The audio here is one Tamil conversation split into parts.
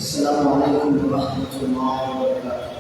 السلام عليكم ورحمة الله وبركاته.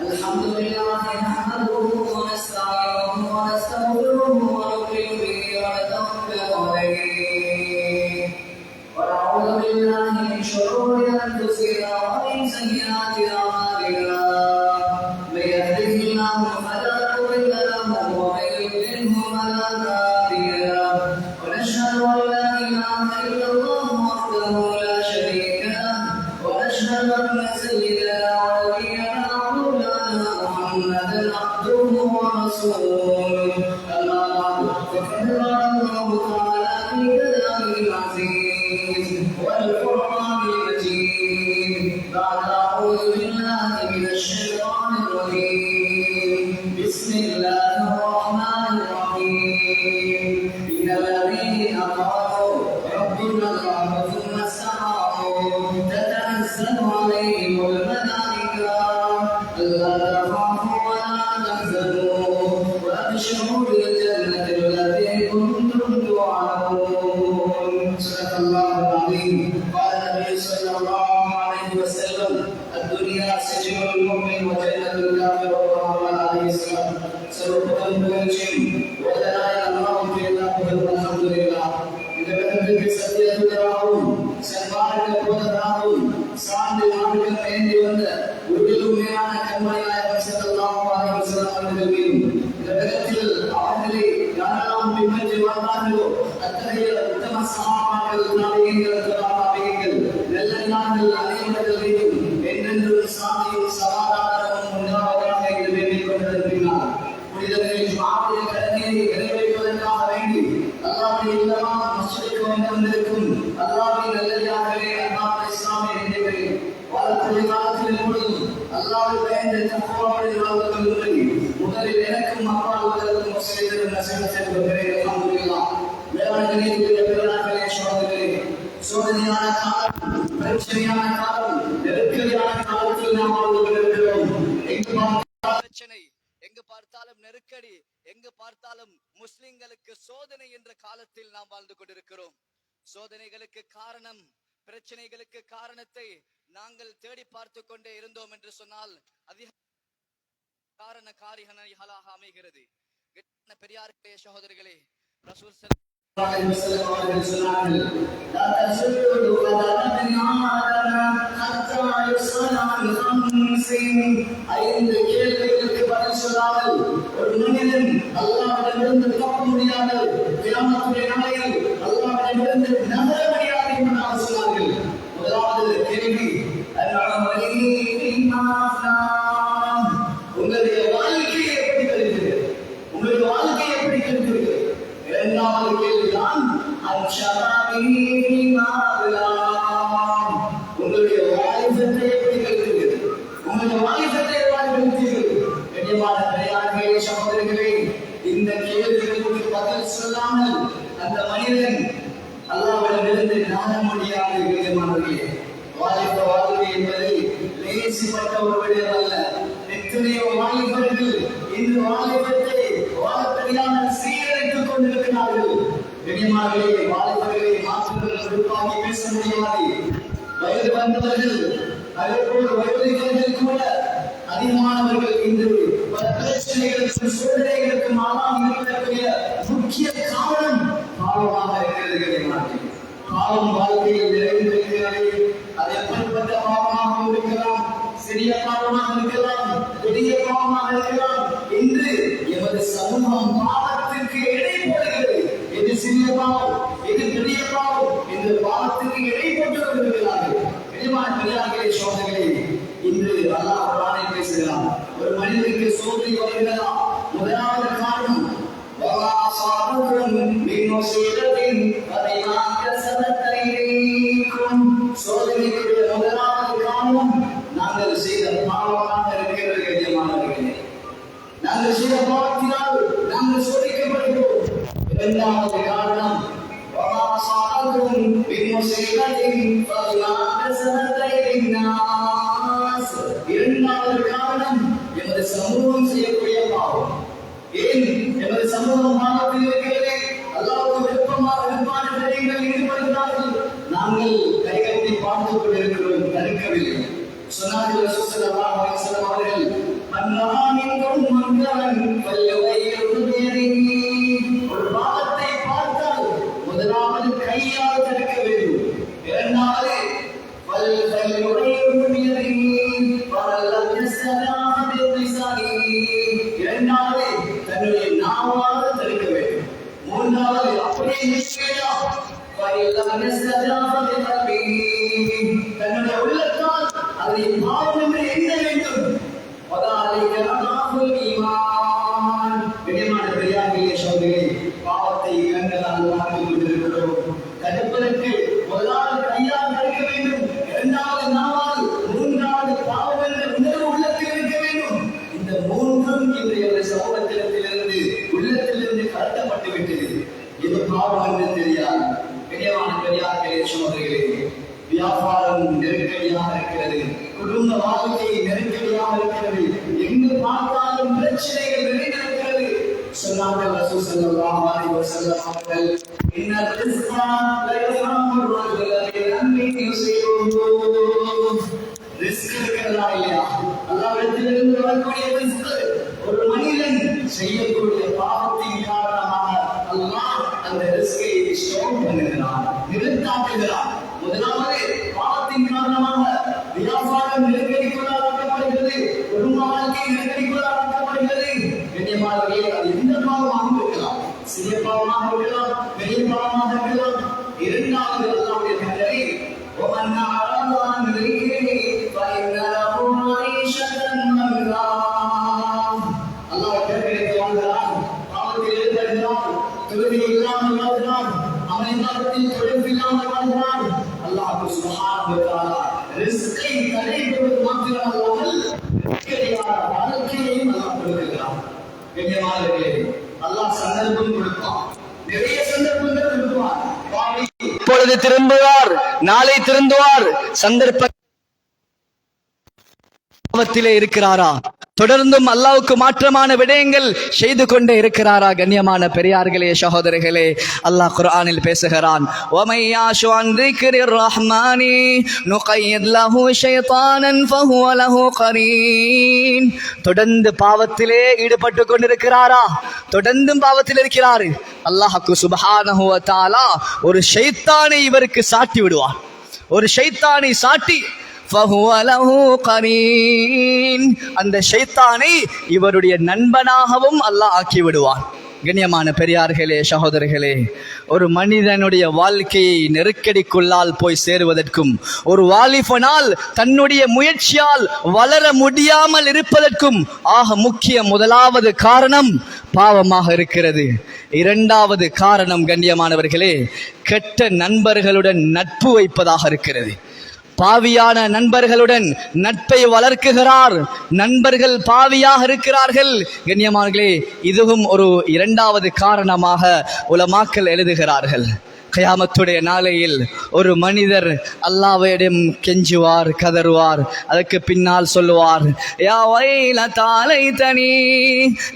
الحمد لله نحمده ونستعينه ونستغفره ونؤمن به ونتوكل عليه ونعوذ بالله من شرور انفسنا ومن سيئات اعمالنا من يهده الله فلا مضل له ومن يضلله فلا هادي له ونشهد وأشهد أن لا إله إلا الله وحده لا شريك له وأشهد أن سيدنا ونبينا ومولانا محمدا عبده ورسوله أما بعد فقد قال الله تعالى في كلامه العزيز والقرآن المجيد بعد أعوذ بالله من الشيطان الرجيم بسم الله الرحمن الرحيم إن الذين قالوا ربنا الله ثم استقاموا تتنزل عليهم الملائكة ألا تخافوا ولا تحزنوا وأبشروا بالجنة التي كنتم توعدون. صدق الله العظيم. قال النبي صلى الله عليه وسلم الدنيا سجن المؤمن وجنة الكافر وقال عليه السلام سرقتم بالجن ودلائل الله في الله والحمد لله. இந்த வேதத்திற்கு சத்தியத்துவராகவும் சன்மார்க்க போதகராகவும் சார்ந்து நாடுகள் ஏந்தி வந்த உறுதியுமையான கண்மணியாளர் ஸல்லல்லாஹு அலைஹி வஸல்லம் அவர்கள் மீதும் இந்த வேதத்தில் அவர்களை யாரெல்லாம் பின்பற்றி வாழ்ந்தார்களோ அத்தகைய உத்தம சஹாபாக்கள் தாபிஈன்கள் நல்லடியார்கள் அனைவர்கள் மீதும் என்றென்றும் சாந்தியும் சமாதானமும் உண்டாவதாக என்று வேண்டிக் கொண்டிருக்கிறார். புனிதர்களின் ஜும்ஆவுடைய கடமையை நிறைவேற்றுவதற்காக வேண்டி அல்லாஹ்வுடைய இல்லமான மஸ்ஜிதுக்கு வந்திருக்கும் அல்லாஹ்வின் நல்லடியார்களே அன்பார்ந்த இஸ்லாமிய நெஞ்சங்களே வாழக்கூடிய காலத்தில் முழுதும் அல்லாஹ்வை பயந்து தக்வாவுடன் வாழ்ந்து கொள்ளும்படி முதலில் எனக்கும் அப்பாவுக்கும் செய்திருந்த நசீஹத் செய்கிறேன். அல்ஹம்துலில்லாஹ். வேளாண்மைக்குரிய பெருநாட்களே சோதர்களே, சோதனையான காலம், பிரச்சனையான காலம், நெருக்கடியான காலத்தில் நாம் வாழ்ந்து கொண்டிருக்கிறோம். பிரச்சனை எங்கு பார்த்தாலும் நெருக்கடி, எங்கு பார்த்தாலும் முஸ்லிம்களுக்கு சோதனை என்ற காலத்தில் நாம் வாழ்ந்து கொண்டிருக்கிறோம். சோதனைகளுக்கு காரணம், பிரச்சனைகளுக்கு காரணத்தை நாங்கள் தேடி பார்த்து கொண்டே இருந்தோம் என்று சொன்னால் அதிக காரண காரிகளாக அமைகிறது. பெரியார்களே சகோதரர்களே, ரசூல் அவர்கள் சொன்னார்கள் ஐந்து கேள்விகளுக்கு பதில் சொல்லாமல் ஒரு மனிதன் அல்லாஹ்விடமிருந்து தப்ப முடியாது, கியாமத்துடைய நாளையில் அல்லாஹ்விடமிருந்து நகர முடியாது என்று சொன்னார்கள். முதலாவது கேள்வி, உங்களுடைய வாழ்க்கை எப்படி கழிக்கிறது? உங்களுடைய வாழ்க்கை எப்படி கழிக்கிறது? இரண்டாவது கேள்விதான் உங்களுடைய வாலிபத்தை எப்படி கழிக்கிறது? உங்களுடைய வாலிபத்தை எவ்வாறு கழித்தீர்கள்? கண்ணியமான பெரியார்களே சகோதரர்களே, இந்த கேள்விகளுக்கு பதில் சொல்லாமல் அந்த மனிதன் அல்லாஹ்விடமிருந்து நாட முடியாது. கண்ணியமானவர்களே, வாலிப வாழ்க்கை என்பது லேசிப்பட்ட ஒரு விடயம் அல்ல. எத்தனையோ வாலிபர்கள் இந்த வாலிபத்தை வாழ தெரியாமல் சீரழித்துக் கொண்டிருக்கிறார்கள். கண்ணியமானவர்களே, வாலிபர்களை மாற்றுகள் குறிப்பாகி பேச முடியாது. வயது வந்தவர்கள் அதேபோல் வயோதிகர்கள் கூட அதிகமானவர்கள் இன்று பல பிரச்சனைகளுக்கு சோதனைகளுக்கு மாறாமல் இருக்கக்கூடிய முக்கிய காரணம் பாவமாக இருக்கிறது. பாவம் வாழ்க்கையில் நிறைந்திருக்கிறது. அது எப்படிப்பட்ட பாவமாக இருக்கலாம், சிறிய பாவமாக இருக்கலாம், பெரிய பாவமாக இருக்கலாம். இன்று எமது சமூகம் பாவத்திற்கு இடை போடுகிறது. இது சிறிய பாவம், இது பெரிய பாவம், இந்த பாவத்திற்கு இடை போட்டு வருகிறார்கள். பெரியார்களே சோதனைகளே, இன்று அல்லாஹ் குர்ஆனை பேசுகிறான். ஒரு மனிதனுக்கு சோதனை வருகிறதா? முதலாவது காரணம் சோதனைக்குரிய முதலாவது காரணம் நாங்கள் செய்த பாவமாக இருக்கிறது. கண்ணியமானவர்களே, நாங்கள் செய்த பாவத்தினால் நாங்கள் சோதிக்கப்படுகிறோம். இரண்டாவது காரணம் இரண்டாவது காரணம் எமது சமூகம் செய்யக்கூடிய பாவம். ஏன் எமது சமூகம் பாவத்தில் இருக்கிறது? அல்லாஹ்வுக்கு விருப்பமான காரியங்களில் ஈடுபடுகிறார்கள். நாங்கள் கைகட்டி பார்த்துக் கொண்டிருக்கிறோம், தடுக்கவில்லை. சொன்னார்கள் ரசூல் ஸல்லல்லாஹு அலைஹி வஸல்லம் அவர்கள், அன்னாமின்கும் மங்கரன் ஃபல்யுகையிரு பியதிஹி. ஒரு பாவத்தை பார்த்தால் முதலாவது கையால் தடுக்க வேண்டும். இரண்டாவது ஃபல்யுகையிரு பியதிஹி ஃபலம் யஸ்ததாஅ பிலிசானிஹி. இரண்டாவது தன்னுடைய நாவால் தடுக்க வேண்டும். மூன்றாவது அப்படியே நிற்கலாம், தன்னுடைய உள்ளத்தால் அதை பாவம் என்று எண்ண வேண்டும். பாவத்தை கண்களால் பார்த்துக் கொண்டிருக்கிறோம். தடுப்பதற்கு முதலாவது கையால் இருக்க வேண்டும், இரண்டாவது நாவால், மூன்றாவது பாவம் என்ற உணர்வு உள்ளத்தில் இருக்க வேண்டும். இந்த மூன்றும் இன்றைய சமூகத்திலிருந்து உள்ளத்திலிருந்து கலட்டப்பட்டு விட்டது. இது பாவம் என்று தெரியாது. பெரியவான பெரியார்களே, சோதரிகளே, வியாபாரம் நெருக்கடியாக இருக்கிறது, குடும்ப வாழ்க்கை நெருக்கடியாக இருக்கிறது, எங்கு பார்த்தாலும் பிரச்சனைகள் நிறைந்திருக்கிறது. சொன்னார்கள் ரசூல் ஸல்லல்லாஹு அலைஹி வஸல்லம் அவர்கள், இன்னல் ரிஸ்கா லயஸாமுர் ரஜுலி அன்னின் யுஸீபுஹு. ரிஸ்க் இருக்கிறதா இல்லையா? அல்லாஹ்விடத்திலிருந்து வரக்கூடிய ரிஸ்க் ஒரு மனிதன் செய்யக்கூடிய பாவத்தின் காரணமாக அல்லாஹ் அந்த ரிஸ்கை ஸ்டாப் பண்ணுகிறான், நிறுத்தாக்குகிறான். முதலாவது பாவத்தின் காரணமாக வியாபாரம் நெருக்கடிக்குள்ளாக்கப்படுகிறது, குடும்ப வாழ்க்கை நெருக்கடிக்குள்ளாக்கப்படுகிறது. கண்ணியமானவர்களே, அது எந்த பாவமாக இருக்கலாம், சிறிய பாவமாக இருக்கலாம், பெரிய பாவமாக இருக்கலாம். இரண்டாவது அல்லாஹ்வுடைய கட்டளை, وَمَنْ أَعْرَضَ عَنْ ذِكْرِي فَإِنَّ لَهُ مَعِيشَةً ضَنكًا. அல்லாஹ் கட்டளைக்கு வாழ்கிறான், பாவத்தில் ஈடுபடுகிறான், தொழுகை இல்லாமல் வாழ்கிறான், அமைதியில் தொடர்பு இல்லாமல் வாழ்கிறான். அல்லாஹ் சுப்ஹானஹு வ தஆலா ரிஸ்கை தடைபடுவது மாத்திரமல்லாமல் நெருக்கடியான வாழ்க்கையையும் அல்லாஹ் கொடுக்கிறான். கண்ணியமானவர்களே, அல்லாஹ் சந்தர்ப்பம் கொடுப்பான், நிறைய சந்தர்ப்பங்கள் கொடுப்பான். இப்பொழுது திரும்புவார், நாளை திருந்துவார். சந்தர்ப்பத்திலே இருக்கிறாரா? தொடர்ந்தும் அல்லாஹ்வுக்கு மாற்றமான விடயங்கள் செய்து கொண்டே இருக்கிறாரா? கண்ணியமான பெரியார்களே, சகோதரர்களே, அல்லாஹ் குர்ஆனில் பேசுகிறான், وَمَن يَعْشُ عَن ذِكْرِ الرَّحْمَنِ نُقَيِّضْ لَهُ شَيْطَانًا فَهُوَ لَهُ قَرِينٌ. தொடர்ந்து பாவத்திலே ஈடுபட்டு கொண்டிருக்கிறாரா? தொடர்ந்தும் பாவத்தில் இருக்கிறார். அல்லாஹ் சுப்ஹானஹு வ தஆலா ஒரு ஷைத்தானை இவருக்கு சாட்டி விடுவார். ஒரு ஷைத்தானை சாட்டி فَهُوَ لَهُ قَرِينٌ, அந்த ஷைத்தானை இவருடைய நண்பனாகவும் அல்லாஹ் ஆக்கி விடுவான். கண்ணியமான பெரியார்களே, சகோதரர்களே, ஒரு மனிதனுடைய வாழ்க்கையை நெருக்கடிக்குள்ளால் போய் சேருவதற்கும், ஒரு வாலிபனால் தன்னுடைய முயற்சியால் வளர முடியாமல் இருப்பதற்கும் ஆக முக்கிய முதலாவது காரணம் பாவமாக இருக்கிறது. இரண்டாவது காரணம் கண்ணியமானவர்களே, கெட்ட நண்பர்களுடன் நட்பு வைப்பதாக இருக்கிறது. பாவியான நண்பர்களுடன் நட்பை வளர்க்குகிறார், நண்பர்கள் பாவியாக இருக்கிறார்கள். கண்ணியமானவர்களே, இதுவும் ஒரு இரண்டாவது காரணமாக உலமாக்கள் எழுதுகிறார்கள். கியாமத்துடைய நாளையில் ஒரு மனிதர் அல்லாஹ்விடம் கெஞ்சுவார், கதறுவார். அதற்கு பின்னால் சொல்லுவார், யா வைலதா லைதனி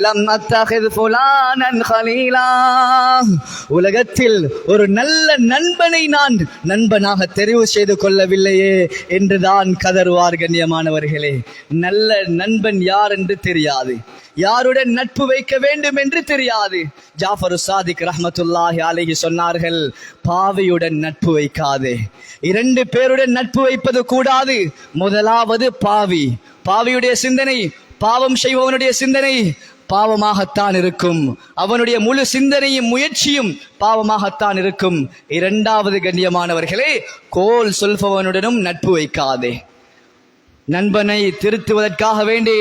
லம் அத்தகித் ஃபுலானன் கலீலா. உலகத்தில் ஒரு நல்ல நண்பனை நான் நண்பனாக தெரிவு செய்து கொள்ளவில்லையே என்றுதான் கதறுவார். கண்ணியமானவர்களே, நல்ல நண்பன் யார் என்று தெரியாது, யாருடன் நட்பு வைக்க வேண்டும் என்று தெரியாது. ஜாஃபர் சாதிக் ரஹ்மத்துல்லாஹி அலைஹி சொன்னார்கள், பாவியுடன் நட்பு வைக்காதே. இரண்டு பேருடன் நட்பு வைப்பது கூடாது. முதலாவது பாவி, பாவியுடைய சிந்தனை, பாவம் செய்பவனுடைய சிந்தனை பாவமாகத்தான் இருக்கும், அவனுடைய முழு சிந்தனையும் முயற்சியும் பாவமாகத்தான் இருக்கும். இரண்டாவது கண்ணியமானவர்களே, கோல் சொல்பவனுடனும் நட்பு வைக்காதே. நண்பனை திருத்துவதற்காக வேண்டி,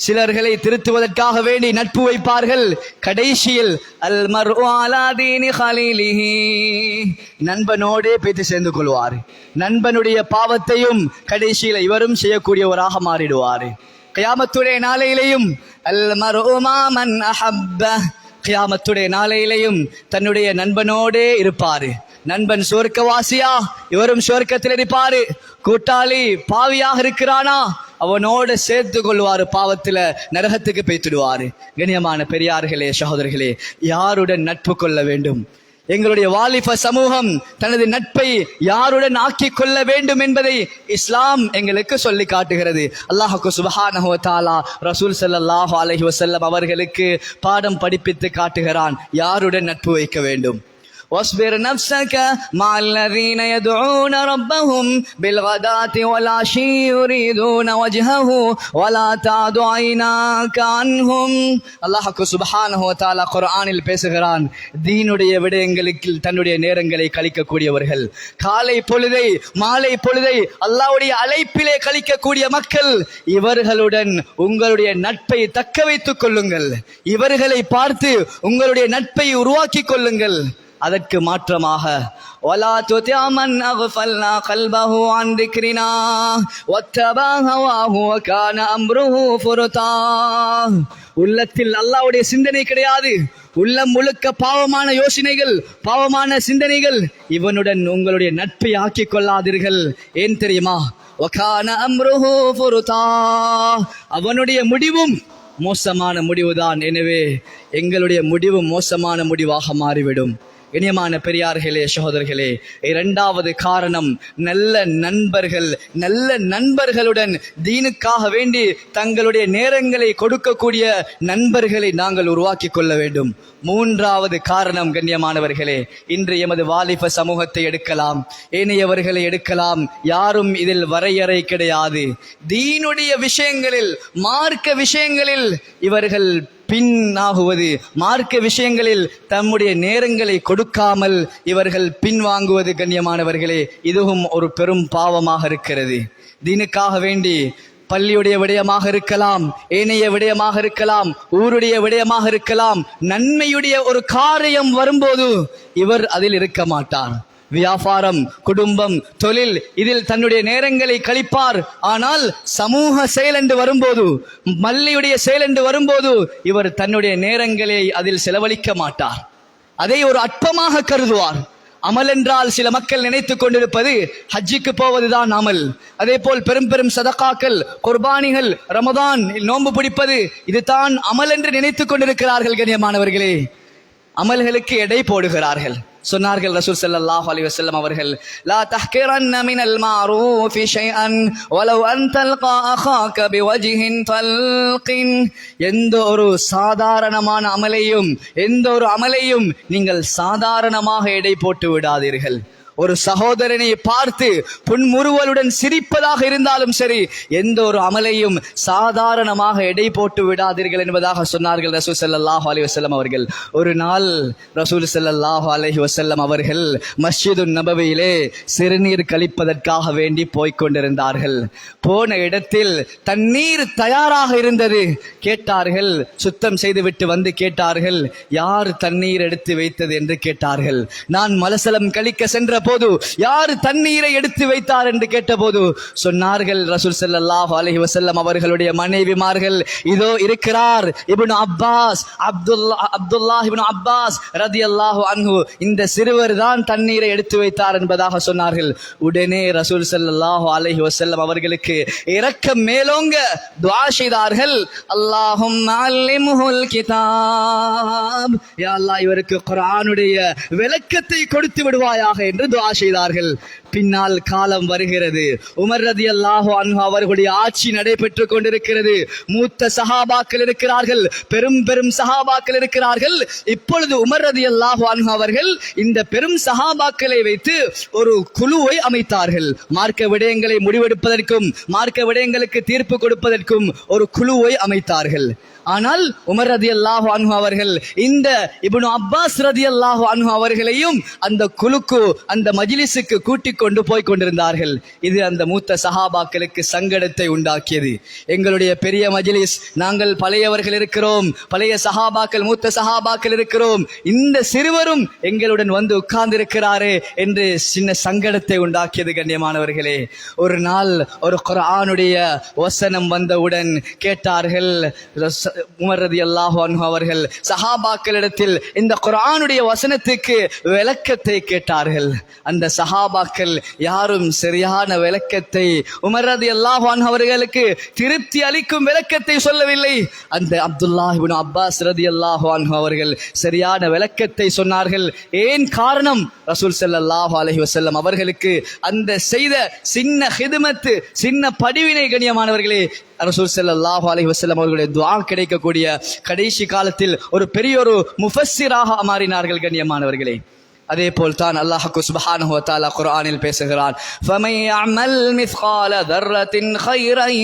சிலர்களை திருத்துவதற்காக வேண்டி நட்பு வைப்பார்கள். கடைசியில் அல் மர்உ அலா தீனி ஹலீலிஹி, நண்பனோடே பேசி சேர்ந்து கொள்வார். நண்பனுடைய பாவத்தையும் கடைசியில் இவரும் செய்யக்கூடியவராக மாறிடுவார். கியாமத்துடைய நாளையிலேயும் அல் மர்உ மா மன் அஹப்ப, கியாமத்துடைய நாளையிலேயும் தன்னுடைய நண்பனோடே இருப்பார். நண்பன் சுவர்க்கவாசியா, இவரும் சுவர்க்கத்தில் இருப்பாரு. கூட்டாளி பாவியாக இருக்கிறானா, அவனோடு சேர்த்து கொள்வாரு, பாவத்துல நரகத்துக்கு பேய்த்துடுவாரு. கண்ணியமான பெரியார்களே, சகோதரர்களே, யாருடன் நட்பு கொள்ள வேண்டும்? எங்களுடைய வாலிப சமூகம் தனது நட்பை யாருடன் ஆக்கிக் கொள்ள வேண்டும் என்பதை இஸ்லாம் எங்களுக்கு சொல்லி காட்டுகிறது. அல்லாஹ் சுப்ஹானஹு வ தஆலா ரசூல் ஸல்லல்லாஹு அலைஹி வஸல்லம் அவர்களுக்கு பாடம் படிப்பித்து காட்டுகிறான், யாருடன் நட்பு வைக்க வேண்டும். واصبر نفسك مع الذين يدعون ربهم بالغداة والعشي يريدون وجهه ولا تعد عيناك عنهم. அல்லாஹ் சுப்ஹானஹு வ தஆலா குர்ஆனில் பேசுகிறான், தீனுடைய விடயங்களுக்கு தன்னுடைய நேரங்களை கழிக்கக்கூடியவர்கள், காலை பொழுதை மாலை பொழுதை அல்லாஹ்வுடைய அழைப்பிலே கழிக்கக்கூடிய மக்கள், இவர்களுடன் உங்களுடைய நட்பை தக்க வைத்துக் கொள்ளுங்கள், இவர்களை பார்த்து உங்களுடைய நட்பை உருவாக்கிக் கொள்ளுங்கள். அதற்கு மாற்றமாக وَلَا تُطِعْ مَنْ أَغْفَلْنَا قَلْبَهُ عَنْ ذِكْرِنَا وَاتَّبَعَ هَوَاهُ وَكَانَ أَمْرُهُ فُرُطًا. உள்ளத்தில் அல்லாஹ்வுடைய சிந்தனை கிடையாது, உள்ளம் முழுக்க பாவமான யோசனைகள், பாவமான சிந்தனைகள், இவனுடன் உங்களுடைய நட்பை ஆக்கிக் கொள்ளாதீர்கள். ஏன் தெரியுமா? وَكَانَ أَمْرُهُ فُرُطًا. அவனுடைய முடிவும் மோசமான முடிவுதான். எனவே எங்களுடைய முடிவு மோசமான முடிவாக மாறிவிடும். இனியமான பெரியார்களே, சகோதரர்களே, இரண்டாவது காரணம், நல்ல நண்பர்கள், நல்ல நண்பர்களுடன் தீனுக்காக வேண்டி தங்களுடைய நேரங்களை கொடுக்கக்கூடிய நண்பர்களை நாங்கள் உருவாக்கி கொள்ள வேண்டும். மூன்றாவது காரணம், கண்ணியமானவர்களே, இன்று எமது வாலிப சமூகத்தை எடுக்கலாம், ஏனையவர்களை எடுக்கலாம், யாரும் இதில் வரையறை கிடையாது. தீனுடைய விஷயங்களில், மார்க்க விஷயங்களில் இவர்கள் பின்னாகுவது, மார்க்க விஷயங்களில் தம்முடைய நேரங்களை கொடுக்காமல் இவர்கள் பின்வாங்குவது, கண்ணியமானவர்களே, இதுவும் ஒரு பெரும் பாவமாக இருக்கிறது. தீனுக்காக வேண்டி பள்ளியுடைய விடயமாக இருக்கலாம், ஏனைய விடயமாக இருக்கலாம், ஊருடைய விடயமாக இருக்கலாம், நன்மையுடைய ஒரு காரியம் வரும்போது இவர் அதில் இருக்க மாட்டார். வியாபாரம், குடும்பம், தொழில், இதில் தன்னுடைய நேரங்களை கழிப்பார். ஆனால் சமூக செயல் என்று வரும்போது, மல்லியுடைய செயல் என்று வரும்போது இவர் தன்னுடைய நேரங்களை அதில் செலவழிக்க மாட்டார். அதை ஒரு அற்பமாக கருதுவார். அமல் என்றால் சில மக்கள் நினைத்துக் கொண்டிருப்பது ஹஜ்ஜிக்கு போவதுதான் அமல். அதே போல் பெரும் பெரும் சதகாக்கள், குர்பானிகள், ரமதான், நோன்பு பிடிப்பது, இதுதான் அமல் என்று நினைத்துக் கொண்டிருக்கிறார்கள். கண்ணியமானவர்களே, அமல்களுக்கு எடை போடுகிறார்கள். சொன்னார்கள் ரசூல் ஸல்லல்லாஹு அலைஹி வஸல்லம் அவர்கள், லா தஹ்கிரன்ன மினல் மஅரூஃபி ஷைஅன் வலவ் அன் தல்கா அகாக பிவஜ்ஹின் தல்கின். எந்த ஒரு சாதாரணமான அமலையும், எந்த ஒரு அமலையும் நீங்கள் சாதாரணமாக எடை போட்டு விடாதீர்கள். ஒரு சகோதரனை பார்த்து புன்முறுவலுடன் சிரிப்பதாக இருந்தாலும் சரி, எந்த ஒரு அமலையும் சாதாரணமாக எடை போட்டு விடாதீர்கள் என்பதாக சொன்னார்கள் ரசூல் ஸல்லல்லாஹு அலைஹி வஸல்லம் அவர்கள். ஒரு நாள் ரசூல் ஸல்லல்லாஹு அலைஹி வஸல்லம் அவர்கள் மஸ்ஜிதுன் நபவியிலே சிறுநீர் கழிப்பதற்காக வேண்டி போய்கொண்டிருந்தார்கள். போன இடத்தில் தண்ணீர் தயாராக இருந்தது. கேட்டார்கள், சுத்தம் செய்துவிட்டு வந்து கேட்டார்கள், யார் தண்ணீர் எடுத்து வைத்தது என்று கேட்டார்கள். நான் மலசலம் கழிக்க சென்ற போது யார் தண்ணீரை எடுத்து வைத்தார் என்று கேட்டபோது சொன்னார்கள் ரசூல் ஸல்லல்லாஹு அலைஹி வஸல்லம் அவர்களுடைய மனைவிமார்கள், இதோ இருக்கிறார் இப்னு அப்பாஸ், அப்துல்லாஹ் இப்னு அப்பாஸ் ரலியல்லாஹு அன்ஹு, இந்த சிறுவர் தான் தண்ணீரை எடுத்து வைத்தார் என்பதாக சொன்னார்கள். உடனே ரசூல் ஸல்லல்லாஹு அலைஹி வஸல்லம் அவர்களுக்கு இரக்கம் மேலோங்க துஆ செய்தார்கள், அல்லாஹும்ம அல்லிம்ஹுல் கிதாப், யா அல்லாஹ் இவருக்கு குர்ஆனுடைய விளக்கத்தை கொடுத்து விடுவாயாக என்று துஆ செய்தார்கள். பின்னால் காலம் வருகிறது. உமர் ரலியல்லாஹு அன்ஹு அவர்களுடைய ஆட்சி நடைபெற்றுக் கொண்டிருக்கிறது. மூத்த சஹாபாக்கள் இருக்கிறார்கள், பெரும் பெரும் சஹாபாக்கள் இருக்கிறார்கள். இப்பொழுது உமர் ரலியல்லாஹு அன்ஹு அவர்கள் இந்த பெரும் சஹாபாக்களை வைத்து ஒரு குழுவை அமைத்தார்கள். மார்க்க விடயங்களை முடிவெடுப்பதற்கும், மார்க்க விடயங்களுக்கு தீர்ப்பு கொடுப்பதற்கும் ஒரு குழுவை அமைத்தார்கள். ஆனால் உமர் ரலியல்லாஹு அன்ஹு அவர்கள் இந்த இப்னு அப்பாஸ் ரலியல்லாஹு அன்ஹு அவர்களையும் அந்த குழுக்கு, அந்த மஜ்லிஸுக்கு கூட்டிக் கொண்டு போய் கொண்டிருந்தார்கள். இது அந்த மூத்த சஹாபாக்களுக்கு சங்கடத்தை உண்டாக்கியது. எங்களுடைய பெரிய மஜ்லிஸ், நாங்கள் பழையவர்கள் இருக்கிறோம், பழைய சஹாபாக்கள், மூத்த சஹாபாக்கள் இருக்கிறோம், இந்த சிறுவரும் எங்களுடன் வந்து உட்கார்ந்து இருக்கிறாரே என்று சின்ன சங்கடத்தை உண்டாக்கியது. கண்ணியமானவர்களே, ஒரு நாள் ஒரு குர்ஆனுடைய வசனம் வந்தவுடன் கேட்டார்கள் உமர் ரலியல்லாஹு அன்ஹு அவர்கள் சஹாபாக்களிடத்தில் இந்த குர்ஆனுடைய வசனத்துக்கு விளக்கத்தை கேட்டார்கள். அந்த சஹாபாக்கள் யாரும் சரியான விளக்கத்தை, உமர் ரலியல்லாஹு அன்ஹு அவர்களுக்கு திருப்தி அளிக்கும் விளக்கத்தை சொல்லவில்லை. அந்த அப்துல்லாஹ் இப்னு அப்பாஸ் ரலியல்லாஹு அன்ஹு அவர்கள் சரியான விளக்கத்தை சொன்னார்கள். ஏன் காரணம்? ரசூல் ஸல்லல்லாஹு அலைஹி வஸல்லம் அவர்களுக்கு அந்த செய்த சின்ன ஹிதுமத், சின்ன படிவினை, கண்ணியமானவர்களே, ரசூல் ஸல்லல்லாஹு அலைஹி வஸல்லம் அவர்களுடைய துஆ கிடைக்கக்கூடிய கடைசி காலத்தில் ஒரு பெரிய ஒரு முஃபஸ்ஸிராக மாறினார்கள். கண்ணியமானவர்களே, அதே போல் தான் அல்லாஹ் சுப்ஹானஹு வ தஆலா குர்ஆனில் பேசுகிறான், ஃபமை யஅமல் மிஸ்கால தர்ரத்தின் கைரன்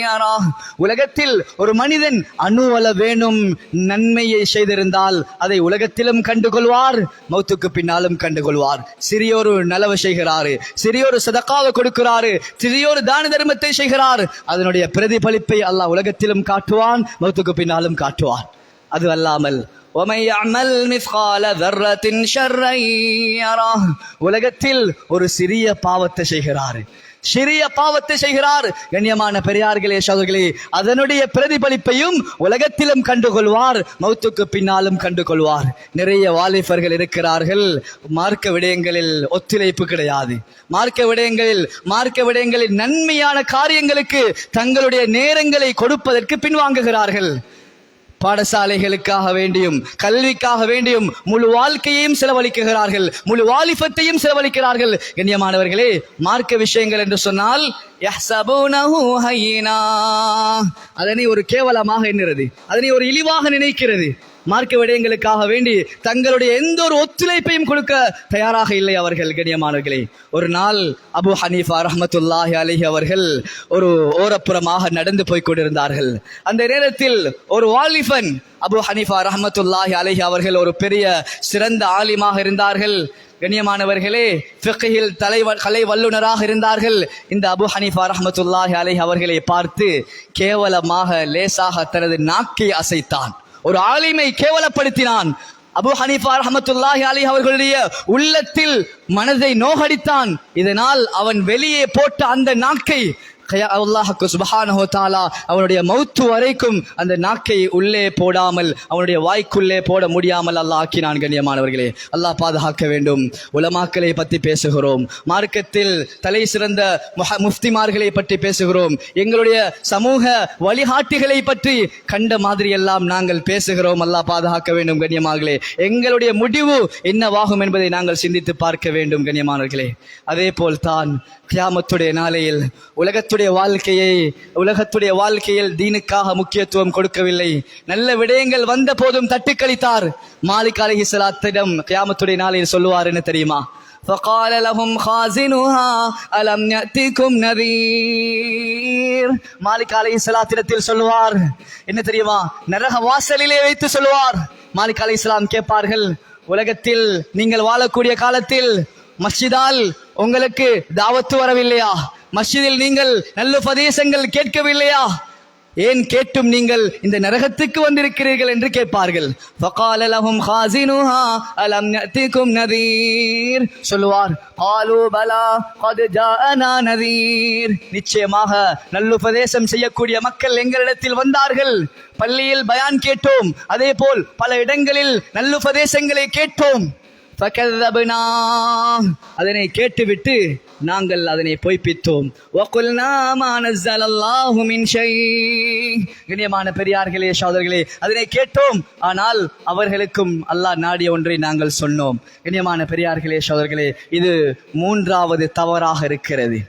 யரஹ். உலகத்தில் ஒரு மனிதன் அணுவள வேணும் நன்மையை செய்திருந்தால் அதை உலகத்திலும் கண்டுகொள்வார், மௌத்துக்கு பின்னாலும் கண்டுகொள்வார். சிறியோரு நலவு செய்கிறாரு, சிறியோரு சதகாவை கொடுக்கிறாரு, சிறியோரு தான தர்மத்தை செய்கிறார், அதனுடைய பிரதிபலிப்பை அல்லாஹ் உலகத்திலும் காட்டுவான், மௌத்துக்கு பின்னாலும் காட்டுவான். அது அல்லாமல் وَمَنْ يَعْمَلْ مِثْقَالَ ذَرَّةٍ شَرًّا يَرَهُ. உலகத்தில் ஒரு சிறிய பாவத்தை செய்கிறார், சிறிய பாவத்தை செய்கிறார், கண்ணியமான பெரியார்களே சகோதரர்களே, அதனுடைய பிரதிபலிப்பையும் உலகத்திலும் கண்டுகொள்வார், மௌத்துக்கு பின்னாலும் கண்டுகொள்வார். நிறைய வாலிபர்கள் இருக்கிறார்கள், மார்க்க விடயங்களில் ஒத்துழைப்பு கிடையாது, மார்க்க விடயங்களில் நன்மையான காரியங்களுக்கு தங்களுடைய நேரங்களை கொடுப்பதற்கு பின்வாங்குகிறார்கள். பாடசாலைகளுக்காக வேண்டியும் கல்விக்காக வேண்டியும் முழு வாழ்க்கையையும் செலவழிக்கிறார்கள், முழு வாலிபத்தையும் செலவழிக்கிறார்கள். கண்ணியமானவர்களே, மார்க்க விஷயங்கள் என்று சொன்னால் யஹ்சபூனஹு ஹய்யினா, அதனை ஒரு கேவலமாக எண்ணுறது, அதனை ஒரு இழிவாக நினைக்கிறது. மார்க்க விடயங்களுக்காக வேண்டி தங்களுடைய எந்த ஒரு ஒத்துழைப்பையும் கொடுக்க தயாராக இல்லை அவர்கள். கண்ணியமானவர்களே, ஒரு நாள் அபு ஹனீஃபா ரஹ்மத்துல்லாஹி அலைஹி அவர்கள் ஒரு ஓரப்புறமாக நடந்து போய் கொண்டிருந்தார்கள். அந்த நேரத்தில் ஒரு வாலிபன், அபு ஹனீஃபா ரஹ்மத்துல்லாஹி அலைஹி அவர்கள் ஒரு பெரிய சிறந்த ஆலிமாக இருந்தார்கள். கண்ணியமானவர்களே, ஃபிக்ஹில் கலை வல்லுநராக இருந்தார்கள். இந்த அபு ஹனீஃபா ரஹ்மத்துல்லாஹி அலைஹி அவர்களை பார்த்து கேவலமாக லேசாக தனது நாக்கை அசைத்தான், ஒரு ஆலிமை கேவலப்படுத்தினான். அபு ஹனீஃபா ரஹ்மத்துல்லாஹி அலைஹி அவர்களுடைய உள்ளத்தில் மனதை நோகடித்தான். இதனால் அவன் வெளியே போட்ட அந்த நாக்கை அல்லாஹ் சுப்ஹானஹு வ தஆலா அவனுடைய மௌத்து வரைக்கும் அந்த நாக்கை உள்ளே போடாமல், அவனுடைய வாய்க்குள்ளே போட முடியாமல் அல்லாஹ் ஆக்கினான். கண்ணியமானவர்களே, அல்லாஹ் பாதுகாக்க வேண்டும். உலமாக்களை பற்றி பேசுகிறோம், மார்க்கத்தில் தலை சிறந்த முஃப்திமார்களை பற்றி பேசுகிறோம், எங்களுடைய சமூக வழிகாட்டிகளை பற்றி கண்ட மாதிரி எல்லாம் நாங்கள் பேசுகிறோம். அல்லாஹ் பாதுகாக்க வேண்டும். கண்ணியமானவர்களே, எங்களுடைய முடிவு என்னவாகும் என்பதை நாங்கள் சிந்தித்து பார்க்க வேண்டும். கண்ணியமானவர்களே, அதே போல் தான் கியாமத்துடைய நாளையில் உலகத்துடைய வாழ்க்கையில் தீனுக்காக முக்கியத்துவம் கொடுக்கவில்லை. நல்ல விடயங்கள் வந்த போதும் தட்டிக்கழித்தார். மாலிக் அலைஹிஸ்ஸலாத்திடம் கியாமத்துடைய நாளையில் சொல்லுவார், என்ன தெரியுமா? فقال لهم خازنها ألم يأتكم نذير. மாலிக் அலைஹிஸ்ஸலாத்திடத்தில் சொல்லுவார், என்ன தெரியுமா? நரக வாசலிலே வைத்து சொல்லுவார். மாலிக் அலைஹிஸ்ஸலாம் கேட்பார்கள், உலகத்தில் நீங்கள் வாழக்கூடிய காலத்தில் மஸ்ஜிதால் உங்களுக்கு தாவத்து வரவில்லையா? மஸ்ஜிதில் நீங்கள் நல்ல உபதேசங்கள் கேட்கவில்லையா? ஏன் கேட்டும் நீங்கள் இந்த நரகத்துக்கு வந்திருக்கிறீர்கள் என்று கேட்பார்கள். فقال لهم خازنها ألم يأتكم نذير. சொல்லுவார், قالوا بلى قد جاءنا نذير. நிச்சயமாக நல்லுபதேசம் செய்யக்கூடிய மக்கள் எங்களிடத்தில் வந்தார்கள், பள்ளியில் பயான் கேட்டோம், அதே போல் பல இடங்களில் நல்லுபதேசங்களை கேட்டோம். அதனை கேட்டுவிட்டு நாங்கள் அதனை பொய்ப்பித்தோம். கண்ணியமான பெரியார்களே சகோதரர்களே, அதனை கேட்டோம், ஆனால் அவர்களுக்கும் அல்லாஹ் நாடிய ஒன்றை நாங்கள் சொன்னோம். கண்ணியமான பெரியார்களே சகோதரர்களே, இது மூன்றாவது தவறாக இருக்கிறது.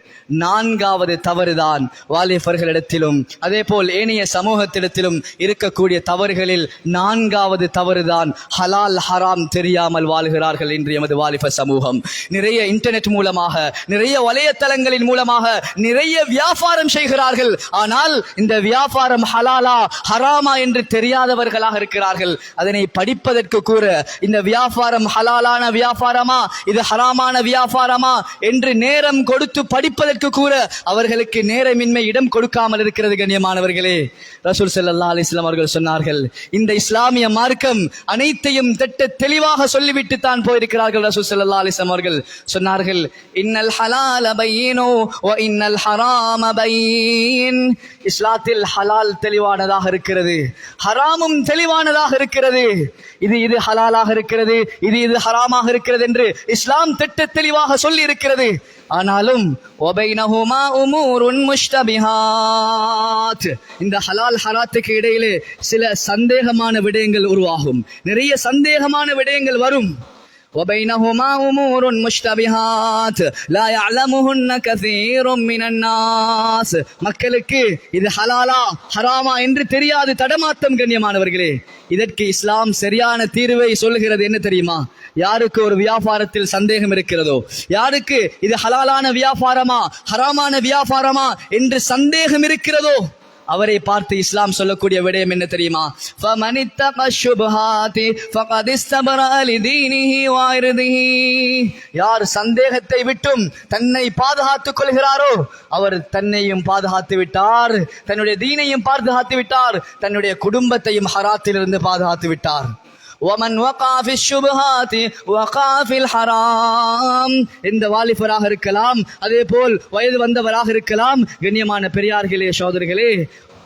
நான்காவது தவறுதான் வாலிபர்களிடத்திலும் அதே போல் ஏனைய சமூகத்திடத்திலும் இருக்கக்கூடிய தவறுகளில் நான்காவது தவறுதான் ஹலால் ஹராம் தெரியாமல் வாழ்கிறார்கள் இன்று எமது வாலிப சமூகம். நிறைய இன்டர்நெட் மூலமாக, நிறைய வலைத்தளங்களின் மூலமாக நிறைய வியாபாரம் செய்கிறார்கள். ஆனால் இந்த வியாபாரம் ஹலாலா ஹராமா என்று தெரியாதவர்களாக இருக்கிறார்கள். அதனை படிப்பதற்கு கூட இந்த வியாபாரம் ஹலாலான வியாபாரமா, இது ஹராமான வியாபாரமா என்று நேரம் கொடுத்து படிப்பதற்கு கூட அவர்களுக்கு நேரமின்மை இடம் கொடுக்காமல் இருக்கிறது. கண்ணியமானவர்களே, ரசூல் ஸல்லல்லாஹு அலைஹி வஸல்லம் அவர்கள் சொன்னார்கள், இந்த இஸ்லாமிய மார்க்கம் அனைத்தையும் தெளிவாக சொல்லிவிட்டு தான் போயிருக்கிறார்கள். ரசூல் ஸல்லல்லாஹு அலைஹி வஸல்லம் அவர்கள் சொன்னார்கள், இன்னல் ஹலால பையினு வ இன்னல் ஹராம பையின். இஸ்லாத்தில் ஹலால் தெளிவானதாக இருக்கிறது, ஹராமும் தெளிவானதாக இருக்கிறது. இது ஹலாலாக இருக்கிறது, இது ஹராமாக இருக்கிறது என்று இஸ்லாம் தெளிவாக சொல்லி இருக்கிறது. ஆனாலும் وبينهما امور مشتبهات. இந்த ஹலால் ஹராத்துக்கு இடையிலே சில சந்தேகமான விடயங்கள் உருவாகும், நிறைய சந்தேகமான விடயங்கள் வரும். وبينهما أمور مشتبهات لا يعلمهن كثير من الناس. மக்களுக்கு இது ஹலாலா ஹராமா என்று தெரியாது, தடமாட்டம் கண்ணியமானவர்களே. இதற்கு இஸ்லாம் சரியான தீர்வை சொல்லுகிறது. என்ன தெரியுமா? யாருக்கு ஒரு வியாபாரத்தில் சந்தேகம் இருக்கிறதோ, யாருக்கு இது ஹலாலான வியாபாரமா ஹராமான வியாபாரமா என்று சந்தேகம் இருக்கிறதோ, அவரை பார்த்து இஸ்லாம் சொல்லக்கூடிய விடயம் என்ன தெரியுமா? யார் சந்தேகத்தை விட்டும் தன்னை பாதுகாத்துக் கொள்கிறாரோ அவர் தன்னையும் பாதுகாத்து விட்டார், தன்னுடைய தீனையும் பாதுகாத்து விட்டார், தன்னுடைய குடும்பத்தையும் ஹராத்திலிருந்து பாதுகாத்து விட்டார். ومن وقع في الشبهات وقع في الحرام. இந்த வாலிபராக இருக்கலாம், அதே போல் வயது வந்தவராக இருக்கலாம், கண்ணியமான பெரியார்களே சகோதரர்களே,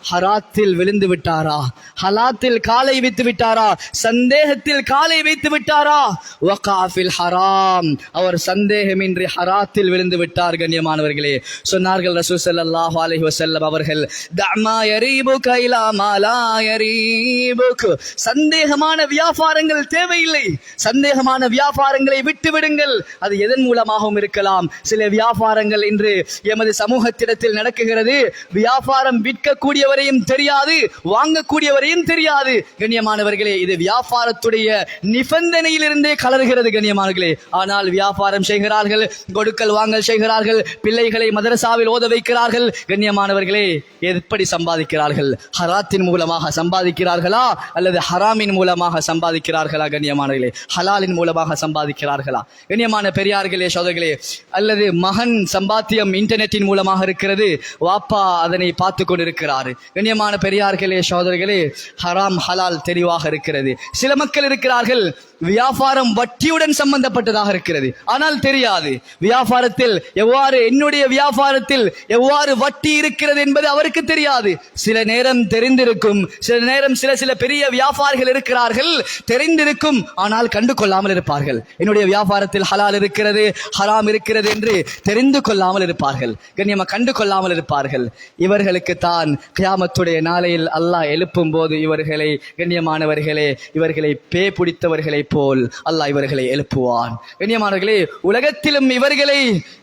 ஹராத்தில் விழுந்து விட்டாரா, ஹலாத்தில் காலை வைத்து விட்டாரா, சந்தேகத்தில் காலை வைத்து விட்டாரா, வகாஃபில் ஹராம், அவர் சந்தேகமின்றி ஹராத்தில் விழுந்து விட்டார். கண்ணியமானவர்களே, சொன்னார்கள் ரசூல் ஸல்லல்லாஹு அலைஹி வஸல்லம் அவர்கள், தஅமா யரீபுக இலா மா லா யரீபுக். சந்தேகமான வியாபாரங்கள் தேவையில்லை, சந்தேகமான வியாபாரங்களை விட்டு விடுங்கள். அது எதன் மூலமாகவும் இருக்கலாம். சில வியாபாரங்கள் இன்று எமது சமூகத்திடத்தில் நடக்குகிறது. வியாபாரம் விற்கக்கூடியவர் தெரியாது, வாங்கக்கூடியவரையும் தெரியாது. கண்ணியமானவர்களே, இது வியாபாரத்துடைய நிபந்தனையிலிருந்தே கலருகிறது கண்ணியமானவர்களே. ஆனால் வியாபாரம் செய்கிறார்கள், கொடுக்கல் வாங்கல் செய்கிறார்கள், பிள்ளைகளை மதரசாவில் ஓத வைக்கிறார்கள். கண்ணியமானவர்களே, எப்படி சம்பாதிக்கிறார்கள்? ஹராத்தின் மூலமாக சம்பாதிக்கிறார்களா அல்லது ஹராமின் மூலமாக சம்பாதிக்கிறார்களா? கண்ணியமானவர்களே, ஹலாலின் மூலமாக சம்பாதிக்கிறார்களா? கண்ணியமான பெரியார்களே சகோதரர்களே, அல்லது மகன் சம்பாத்தியம் இன்டர்நெட்டின் மூலமாக இருக்கிறது, வாப்பா அதனை பார்த்து கொண்டிருக்கிறார். கண்ணியமான பெரியார்களே சகோதரர்களே, ஹராம் ஹலால் தெளிவாக இருக்கிறது. சில மக்கள் இருக்கிறார்கள், வியாபாரம் வட்டியுடன் சம்பந்தப்பட்டதாக இருக்கிறது, ஆனால் தெரியாது வியாபாரத்தில் எவ்வாறு, என்னுடைய வியாபாரத்தில் எவ்வாறு வட்டி இருக்கிறது என்பது அவருக்கு தெரியாது. சில நேரம் தெரிந்திருக்கும், சில நேரம் சில பெரிய வியாபாரிகள் இருக்கிறார்கள், தெரிந்திருக்கும், ஆனால் கண்டு கொள்ளாமல் இருப்பார்கள். என்னுடைய வியாபாரத்தில் ஹலால் இருக்கிறது ஹராம் இருக்கிறது என்று தெரிந்து கொள்ளாமல் இருப்பார்கள், கண்ணியமா கண்டு கொள்ளாமல் இருப்பார்கள். இவர்களுக்கு தான் கியாமத்துடைய நாளையில் அல்லாஹ் எழுப்பும் போது இவர்களை, கண்ணியமானவர்களே, இவர்களை பே பிடித்தவர்களை போல் அல்லாஹ் இவர்களை எழுப்புவான். கண்ணியமானவர்களே, உலகத்திலும் இவர்களை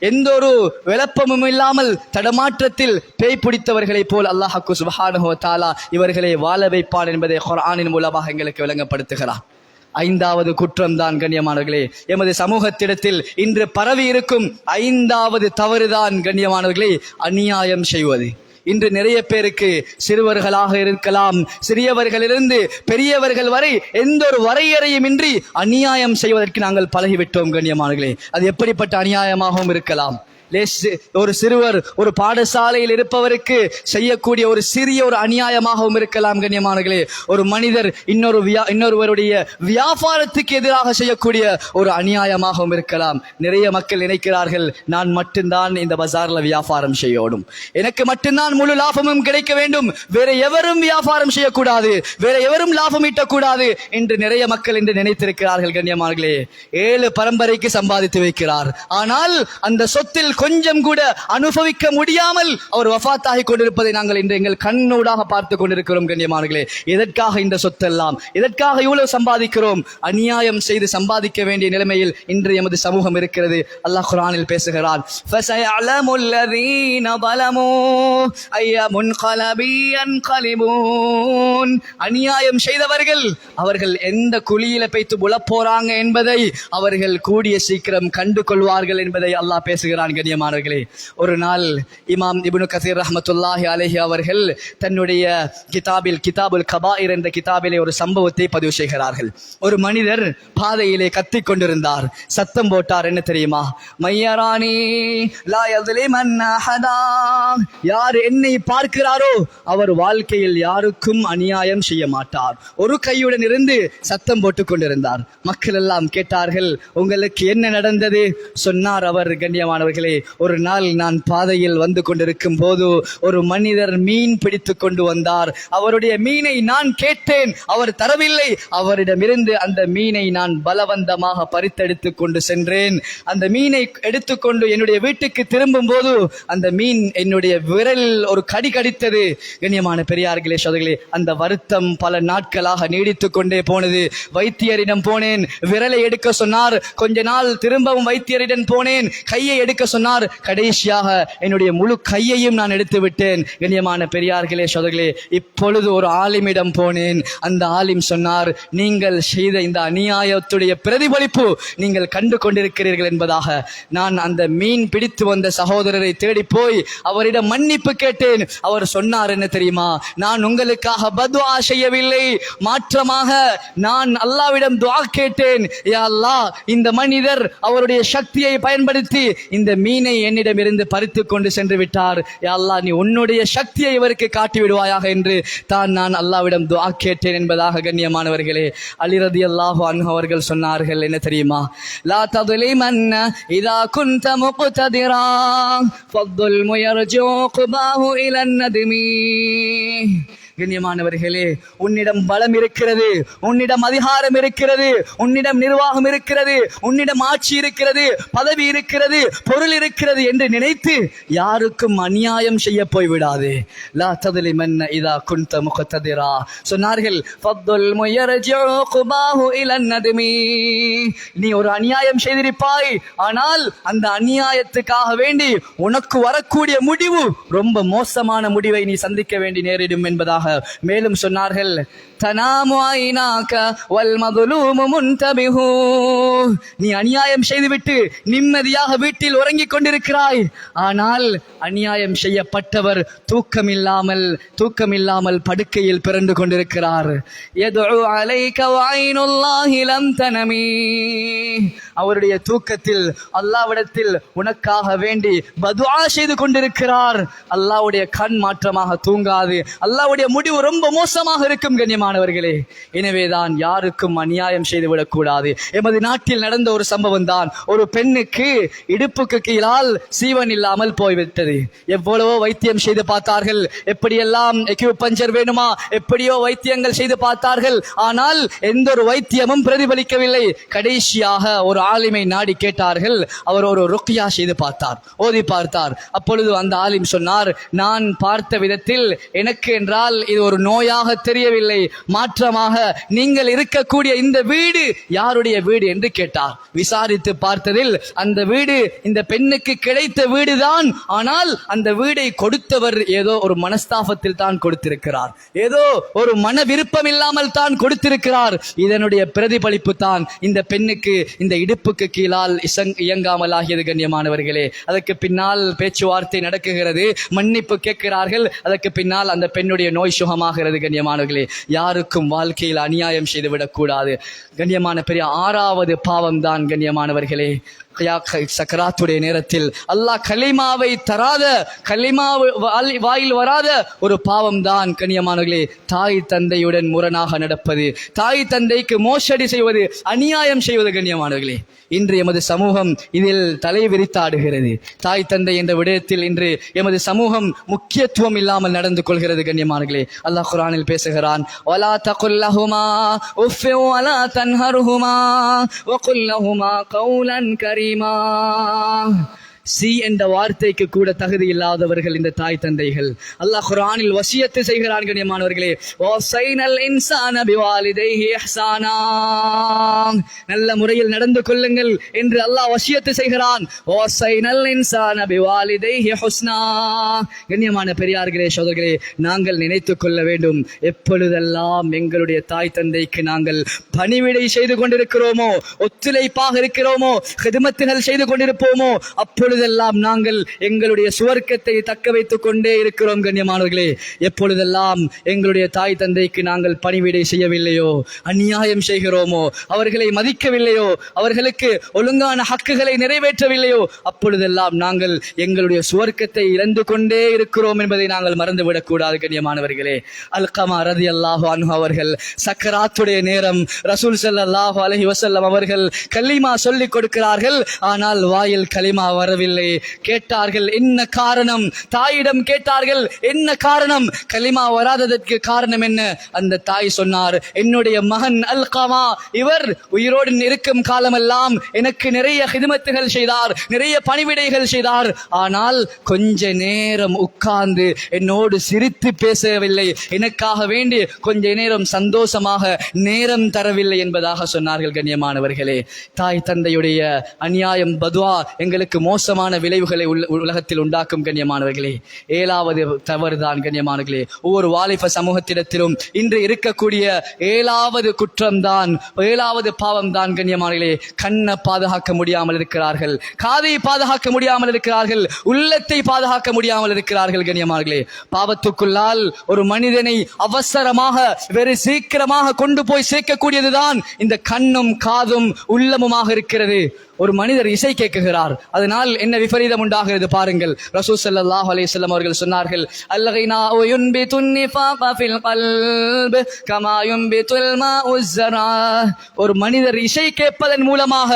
எந்த ஒரு விளப்பமும் இல்லாமல் தடமாற்றத்தில் பேய் பிடித்தவர்களை போல் அல்லாஹ் சுப்ஹானஹு வ தஆலா இவர்களை வாழ வைப்பான் என்பதை குர்ஆனின் மூலமாக எங்களுக்கு விளங்கப்படுத்துகிறார். ஐந்தாவது குற்றம் தான் கண்ணியமானவர்களே, எமது சமூகத்திடத்தில் இன்று பரவி இருக்கும் ஐந்தாவது தவறுதான் கண்ணியமானவர்களே, அநியாயம் செய்வது. இன்று நிறைய பேருக்கு, சிறுவர்களாக இருக்கலாம், சிறியவர்களிலிருந்து பெரியவர்கள் வரை எந்த ஒரு வரையறையும் இன்றி அநியாயம் செய்வதற்கு நாங்கள் பழகிவிட்டோம் கண்ணியமானவர்களே. அது எப்படிப்பட்ட அநியாயமாகவும் இருக்கலாம். ஒரு சிறுவர் ஒரு பாடசாலையில் இருப்பவருக்கு செய்யக்கூடிய ஒரு சிறிய ஒரு அநியாயமாகவும் இருக்கலாம் கண்ணியமானவர்களே. ஒரு மனிதர் இன்னொருவருடைய வியாபாரத்துக்கு எதிராக செய்யக்கூடிய ஒரு அநியாயமாகவும் இருக்கலாம். நிறைய மக்கள் நினைக்கிறார்கள், நான் மட்டும்தான் இந்த பஜார்ல வியாபாரம் செய்யணும், எனக்கு மட்டும்தான் முழு லாபமும் கிடைக்க வேண்டும், வேற எவரும் வியாபாரம் செய்யக்கூடாது, வேற எவரும் லாபம் ஈட்டக்கூடாது என்று நிறைய மக்கள் என்று நினைத்திருக்கிறார்கள் கண்ணியமானவர்களே. 7 பரம்பரைக்கு சம்பாதித்து வைக்கிறார், ஆனால் அந்த சொத்தில் கொஞ்சம் கூட அனுபவிக்க முடியாமல் அவர் வஃபாத்தாகி கொண்டிருப்பதை நாங்கள் இன்று எங்கள் கண்ணூடாக பார்த்து கொண்டிருக்கிறோம் கண்ணியமானவர்களே. எதற்காக இந்த சொத்தெல்லாம், எதற்காக இவ்வளவு சம்பாதிக்கிறோம்? அநியாயம் செய்து சம்பாதிக்க வேண்டிய நிலைமையில் இன்று எமது சமூகம் இருக்கிறது. அல்லாஹ் குர்ஆனில் பேசுகிறான், ஃபஸயஅலமுல் லதீன ஸலமூ ஐய முன்கலபி யன்கலிபூன். அநியாயம் செய்தவர்கள் அவர்கள் எந்த குழியில போய்த்து புலப்போறாங்க என்பதை அவர்கள் கூடிய சீக்கிரம் கண்டு கொள்வார்கள் என்பதை அல்லாஹ் பேசுகிறான் கண்ணியமானவர்களே. ஒரு நாள் இமாம் இப்னு கஸீர் ரஹ்மத்துல்லாஹி அலைஹி அவர்கள் தன்னுடைய கிதாபுல் கபாயிர் என்ற கிதாபிலே ஒரு சம்பவத்தை பதிவு செய்கிறார்கள். ஒரு மனிதர் பாதையிலே கத்திக் கொண்டிருந்தார், சத்தம் போட்டார். என்ன தெரியுமா? மையரானி லா யஸ்லிமன் அஹதா. யார் என்னை பார்க்கிறாரோ அவர் வாழ்க்கையில் யாருக்கும் அநியாயம் செய்ய மாட்டார். ஒரு கையுடன் இருந்து சத்தம் போட்டுக் கொண்டிருந்தார். மக்கள் எல்லாம் கேட்டார்கள், உங்களுக்கு என்ன நடந்தது? சொன்னார் அவர், கண்ணியமானவர்களே, கண்ணியமானவர்களே, ஒரு நாள் நான் பாதையில் வந்து கொண்டிருக்கும் போது ஒரு மனிதர் மீன் பிடித்து கொண்டு வந்தார். அவருடைய மீனை நான் கேட்டேன், அவர் தரவில்லை. அவரிடமிருந்து அந்த மீனை நான் பலவந்தமாக பறித்தெடுத்து கொண்டு சென்றேன். அந்த மீனை எடுத்துக்கொண்டு என்னுடைய வீட்டுக்கு திரும்பும் போது அந்த மீன் என்னுடைய விரலில் ஒரு கடி கடித்தது. கண்ணியமான பெரியார்களே, சோதர்களே, அந்த வருத்தம் பல நாட்களாக நீடித்துக் கொண்டே போனது. வைத்தியரிடம் போனேன், விரலை எடுக்க சொன்னார். கொஞ்ச நாள் திரும்பவும் வைத்தியரிடம் போனேன், கையை எடுக்க சொன்னார். கடைசியாக என்னுடைய முழு கையையும் நான் எடுத்து விட்டேன். கண்ணியமான பெரியார்களே, சோதர்களே, இப்பொழுது ஒரு ஆலிமிடம் போனேன். அந்த ஆலிம் சொன்னார், நீங்கள் செய்த இந்த அநியாயத்துடைய பிரதிபலிப்பு நீங்கள் கண்டு கொண்டிருக்கிறீர்கள் என்பதாக. நான் அந்த மீன் பிடித்து வந்த சகோதரரை தேடி போய் அவரிடம் மன்னிப்பு கேட்டேன். அவர் சொன்னார், என்ன தெரியுமா, நான் உங்களுக்காக பத்வா செய்யவில்லை, மாற்றமாக நான் அல்லாஹ்விடம் துஆ கேட்டேன். யா அல்லாஹ், இந்த மனிதர் அவருடைய சக்தியை பயன்படுத்தி இந்த மீனை என்னிடம் இருந்து பறித்து கொண்டு சென்று விட்டார். யா அல்லாஹ், நீ உன்னுடைய சக்தியை இவருக்கு காட்டி விடுவாயாக என்று நான் அல்லாஹ்விடம் துஆ கேட்டேன் என்பதாக. கண்ணியமானவர்களே, அலி ரலியல்லாஹு அன்ஹு அவர்கள் சொன்னார்கள், என்ன தெரியுமா, லா தظلمن اذا كنت مقتدرا فالظلم يرجع قباه الى الندم. கண்ணியமானவர்களே, உன்னிடம் பலம் இருக்கிறது, உன்னிடம் அதிகாரம் இருக்கிறது, உன்னிடம் நிர்வாகம் இருக்கிறது, உன்னிடம் ஆட்சி இருக்கிறது, பதவி இருக்கிறது, பொருள் இருக்கிறது என்று நினைத்து யாருக்கும் அநியாயம் செய்ய போய்விடாது. லா தظلمن اذا كنت مقتدرا சொன்னார்கள். فالظلم يرجع قباه الى الندم. நீ ஒரு அநியாயம் செய்திருப்பாய், ஆனால் அந்த அநியாயத்துக்காக வேண்டி உனக்கு வரக்கூடிய முடிவு ரொம்ப மோசமான முடிவை நீ சந்திக்க வேண்டி நேரிடும் என்பதாக. மேலும் சொன்னார்கள், தனாமு ஐனாக வல் மظلوم முன்தபிஹு. நீ அநியாயம் செய்துவிட்டு நிம்மதியாக வீட்டில் உறங்கிக் கொண்டிருக்கிறாய், ஆனால் அநியாயம் செய்யப்பட்டவர் தூக்கமில்லாமல் படுக்கையில் பிறண்டு கொண்டிருக்கிறார். யதுஉ அலைக வஐனுல்லாஹி லம் தனமி. அவருடைய தூக்கத்தில் அல்லாஹ்விடத்தில் உனக்காக வேண்டி பதுஆ செய்து கொண்டிருக்கிறார். அல்லாஹ்வுடைய கண் மாற்றமாக தூங்காது. அல்லாஹ்வுடைய முடிவு ரொம்ப மோசமாக இருக்கும். கண்ணியமானவர்களே, எனவேதான் யாருக்கும் அநியாயம் செய்துவிடக் கூடாது. எமது நாட்டில் நடந்த ஒரு சம்பவம் தான். ஒரு பெண்ணுக்கு இடுப்புக்கு கீழால் சீவன் இல்லாமல் போய்விட்டது. எவ்வளவோ வைத்தியம் செய்து பார்த்தார்கள், எப்படியெல்லாம் எக்யூபஞ்சர் வேணுமா, எப்படியோ வைத்தியங்கள் செய்து பார்த்தார்கள், ஆனால் எந்த ஒரு வைத்தியமும் பிரதிபலிக்கவில்லை. கடைசியாக ஒரு ஆலிமை நாடி கேட்டார்கள். அவர் ஒரு ருக்யா செய்து பார்த்தார், ஓதி பார்த்தார். அப்பொழுது அந்த ஆலிம் சொன்னார், நான் பார்த்த விதத்தில் எனக்கு என்றால் இது ஒரு நோயாக தெரியவில்லை, மாற்றமாக நீங்கள் இருக்கக்கூடிய இந்த வீடு யாருடைய வீடு என்று கேட்டார். விசாரித்து பார்த்ததில் அந்த வீடு இந்த பெண்ணுக்கு கிடைத்த வீடுதான். ஆனால் அந்த வீடை கொடுத்தவர் ஏதோ ஒரு மனஸ்தாபத்தில் தான் கொடுத்திருக்கிறார், ஏதோ ஒரு மன விருப்பம் இல்லாமல் தான் கொடுத்திருக்கிறார். இதனுடைய பிரதிபலிப்பு தான் இந்த பெண்ணுக்கு இந்த இடுப்புக்கு கீழால் இயங்காமல் ஆகியது. கண்ணியமானவர்களே, அதற்கு பின்னால் பேச்சுவார்த்தை நடக்குகிறது, மன்னிப்பு கேட்கிறார்கள். அதற்கு பின்னால் அந்த பெண்ணுடைய நோய் சுகமாகிறது. கண்ணியமானவர்களே, யாருக்கும் வாழ்க்கையில் அநியாயம் செய்துவிடக் கூடாது. கண்ணியமான பெரிய 6வது பாவம் தான் கண்ணியமானவர்களே, சக்கராத்துடைய நேரத்தில் அல்லாஹ் கலிமாவை தராத, கலிமா வாயில் வராத ஒரு பாவம் தான் கண்ணியமானவர்களே, தாய் தந்தையுடன் முரணாக நடப்பது, தாய் தந்தைக்கு மோசடி செய்வது, அநியாயம் செய்வது. கண்ணியமானவர்களே, இன்று எமது சமூகம் இதில் தலை விரித்தாடுகிறது. தாய் தந்தை என்ற விடயத்தில் இன்று எமது சமூகம் முக்கியத்துவம் இல்லாமல் நடந்து கொள்கிறது. கண்ணியமானவர்களே, அல்லாஹ் குர்ஆனில் பேசுகிறான், வலா தகுல் லஹுமா உஃப் வலா தன்ஹர்ஹுமா வகுல் லஹுமா கௌலன் கரீமா. சி என்ற வார்த்தைக்கு கூட தகுதி இல்லாதவர்கள் இந்த தாய் தந்தைகள். அல்லாஹ் குர்ஆனில் வசியத்து செய்கிறான். கண்ணியமானவர்களே, வஸைனல் இன்சான பிவாலிதைஹி இஹ்சானா, நல்ல முறையில் நடந்து கொள்ளுங்கள் என்று அல்லாஹ் வசியத்து செய்கிறான். வஸைனல் இன்சான பிவாலிதைஹி ஹுஸ்னா. கண்ணியமான பெரியார்களே, சகோதரர்களே, நாங்கள் நினைத்துக் கொள்ள வேண்டும், எப்பொழுதெல்லாம் எங்களுடைய தாய் தந்தைக்கு நாங்கள் பணிவிடை செய்து கொண்டிருக்கிறோமோ, ஒத்துழைப்பாக இருக்கிறோமோ, ஹிதமத்துகள் செய்து கொண்டிருப்போமோ, அப்பொழுதெல்லாம் நாங்கள் எங்களுடைய சுவர்க்கத்தை தக்க வைத்துக் கொண்டே இருக்கிறோம். கண்ணியமானவர்களே, எப்பொழுதெல்லாம் எங்களுடைய தாய் தந்தைக்கு நாங்கள் பணிவிடை செய்யவில்லையோ, அநியாயம் செய்கிறோமோ, அவர்களை மதிக்கவில்லையோ, அவர்களுக்கு ஒழுங்கான ஹக்குகளை நிறைவேற்றவில்லையோ, அப்பொழுதெல்லாம் நாங்கள் எங்களுடைய சுவர்க்கத்தை இழந்து கொண்டே இருக்கிறோம் என்பதை நாங்கள் மறந்துவிடக் கூடாது. கண்ணியமானவர்களே, அல்கமா ரலியல்லாஹு அன்ஹு அவர்கள் சக்கராத்துடைய நேரம் ரசூல் ஸல்லல்லாஹு அலைஹி வஸல்லம் அவர்கள் கலிமா சொல்லிக் கொடுக்கிறார்கள். ஆனால் வாயில் கலிமா வரவில்லை. பேசவில்லை. கேட்டார்கள், என்ன காரணம்? தாயிடம் கேட்டார்கள், என்ன காரணம்? கலிமா வராததற்கு காரணம் என்ன? அந்த தாய் சொன்னார், என்னுடைய மகன் அல்கமா, இவர் உயிரோடு இருக்கும் காலமெல்லாம் எனக்கு நிறைய ஹிதமத்துகள் செய்தார், நிறைய பணிவிடைகள் செய்தார். ஆனால் கொஞ்ச நேரம் உட்கார்ந்து என்னோடு சிரித்து பேசவில்லை, எனக்காக வேண்டி கொஞ்ச நேரம் சந்தோஷமாக நேரம் தரவில்லை என்பதாக சொன்னார்கள். கண்ணியமானவர்களே, தாய் தந்தையுடைய அநியாயம், பதுவா எங்களுக்கு மோசமான விளைவுகளை உலகத்தில் உண்டாக்கும். கண்ணியமானவர்களே, 7வது தவறுதான். கண்ணியமானவர்களே, ஒவ்வொரு வாலிப சமூகத்திடத்திலும் இன்று இருக்கக்கூடிய 7வது குற்றம்தான், 7வது பாவம் தான். கண்ணியமானவர்களே, கண்ணை பாதுகாக்க முடியாமல் இருக்கிறார்கள், காதை பாதுகாக்க முடியாமல் இருக்கிறார்கள், உள்ளத்தை பாதுகாக்க முடியாமல் இருக்கிறார்கள். கண்ணியமானவர்களே, பாவத்துக்குள்ளால் ஒரு மனிதனை அவசரமாக வெறு சீக்கிரமாக கொண்டு போய் சேர்க்கக்கூடியதுதான் இந்த கண்ணும் காதும் உள்ளமுமாக இருக்கிறது. ஒரு மனிதர் இசை கேட்குகிறார், அதனால் என்ன விபரீதம் உண்டாகிறது பாருங்கள். ரசூல் ஸல்லல்லாஹு அலைஹி வஸல்லம் அவர்கள் சொன்னார்கள், அல்-கினாஉ யுன்பிதுன் நிஃபாக ஃபில் கல்ப் கமா யுன்பிதுல் மாஉ ஸரா. ஒரு மனிதர் இசை கேட்பதன் மூலமாக,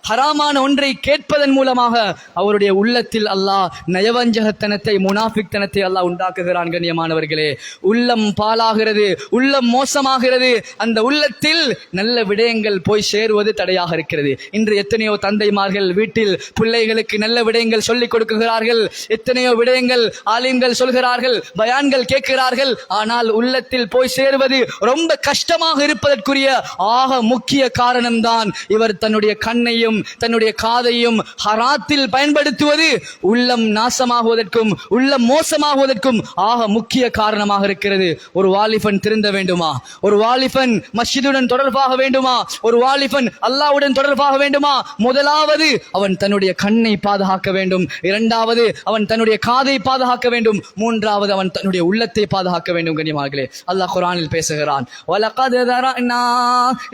ஹராமான ஒன்றை கேட்பதன் மூலமாக அவருடைய உள்ளத்தில் அல்லாஹ் நயவஞ்சகத்தனத்தை, முனாஃபிக்தனத்தை அல்லாஹ் உண்டாக்குகிறான். கண்ணியமானவர்களே, உள்ளம் பாலாகிறது, உள்ளம் மோசமாகிறது, அந்த உள்ளத்தில் நல்ல விடயங்கள் போய் சேருவது தடையாக இருக்கிறது. இன்று எத்தனையோ தந்தைமார்கள் வீட்டில் பிள்ளைகளுக்கு நல்ல விடயங்கள் சொல்லிக் கொடுக்கிறார்கள், எத்தனையோ விடயங்கள் ஆலிம்கள் சொல்கிறார்கள், பயான்கள் கேட்கிறார்கள். ஆனால் உள்ளத்தில் போய் சேருவது ரொம்ப கஷ்டமாக இருப்பதற்குரிய ஆக முக்கிய காரணம்தான் இவர் தன்னுடைய கண்ணையும் தன்னுடைய காதையும் ஹராத்தில் பயன்படுத்துவது உள்ளம் நாசமாகுவதற்கும் உள்ளம் மோசமாகுவதற்கும் ஆக முக்கிய காரணமாக இருக்கிறது. ஒரு வாலிபன் திருந்த வேண்டுமா? ஒரு வாலிபன் மஸ்ஜிதுடன் தொடர்பாக வேண்டுமா? ஒரு வாலிபன் அல்லாஹ்வுடன் தொடர்பாக வேண்டுமா? முதலாவது அவன் தன்னுடைய கண்ணை பாதுகாக்க வேண்டும், 2வது அவன் தன்னுடைய காதை பாதுகாக்க வேண்டும், 3வது அவன் தன்னுடைய உள்ளத்தை பாதுகாக்க வேண்டும். கண்ணியமானவர்களே, அல்லாஹ் குர்ஆனில் பேசுகிறான், வலகத் தரனா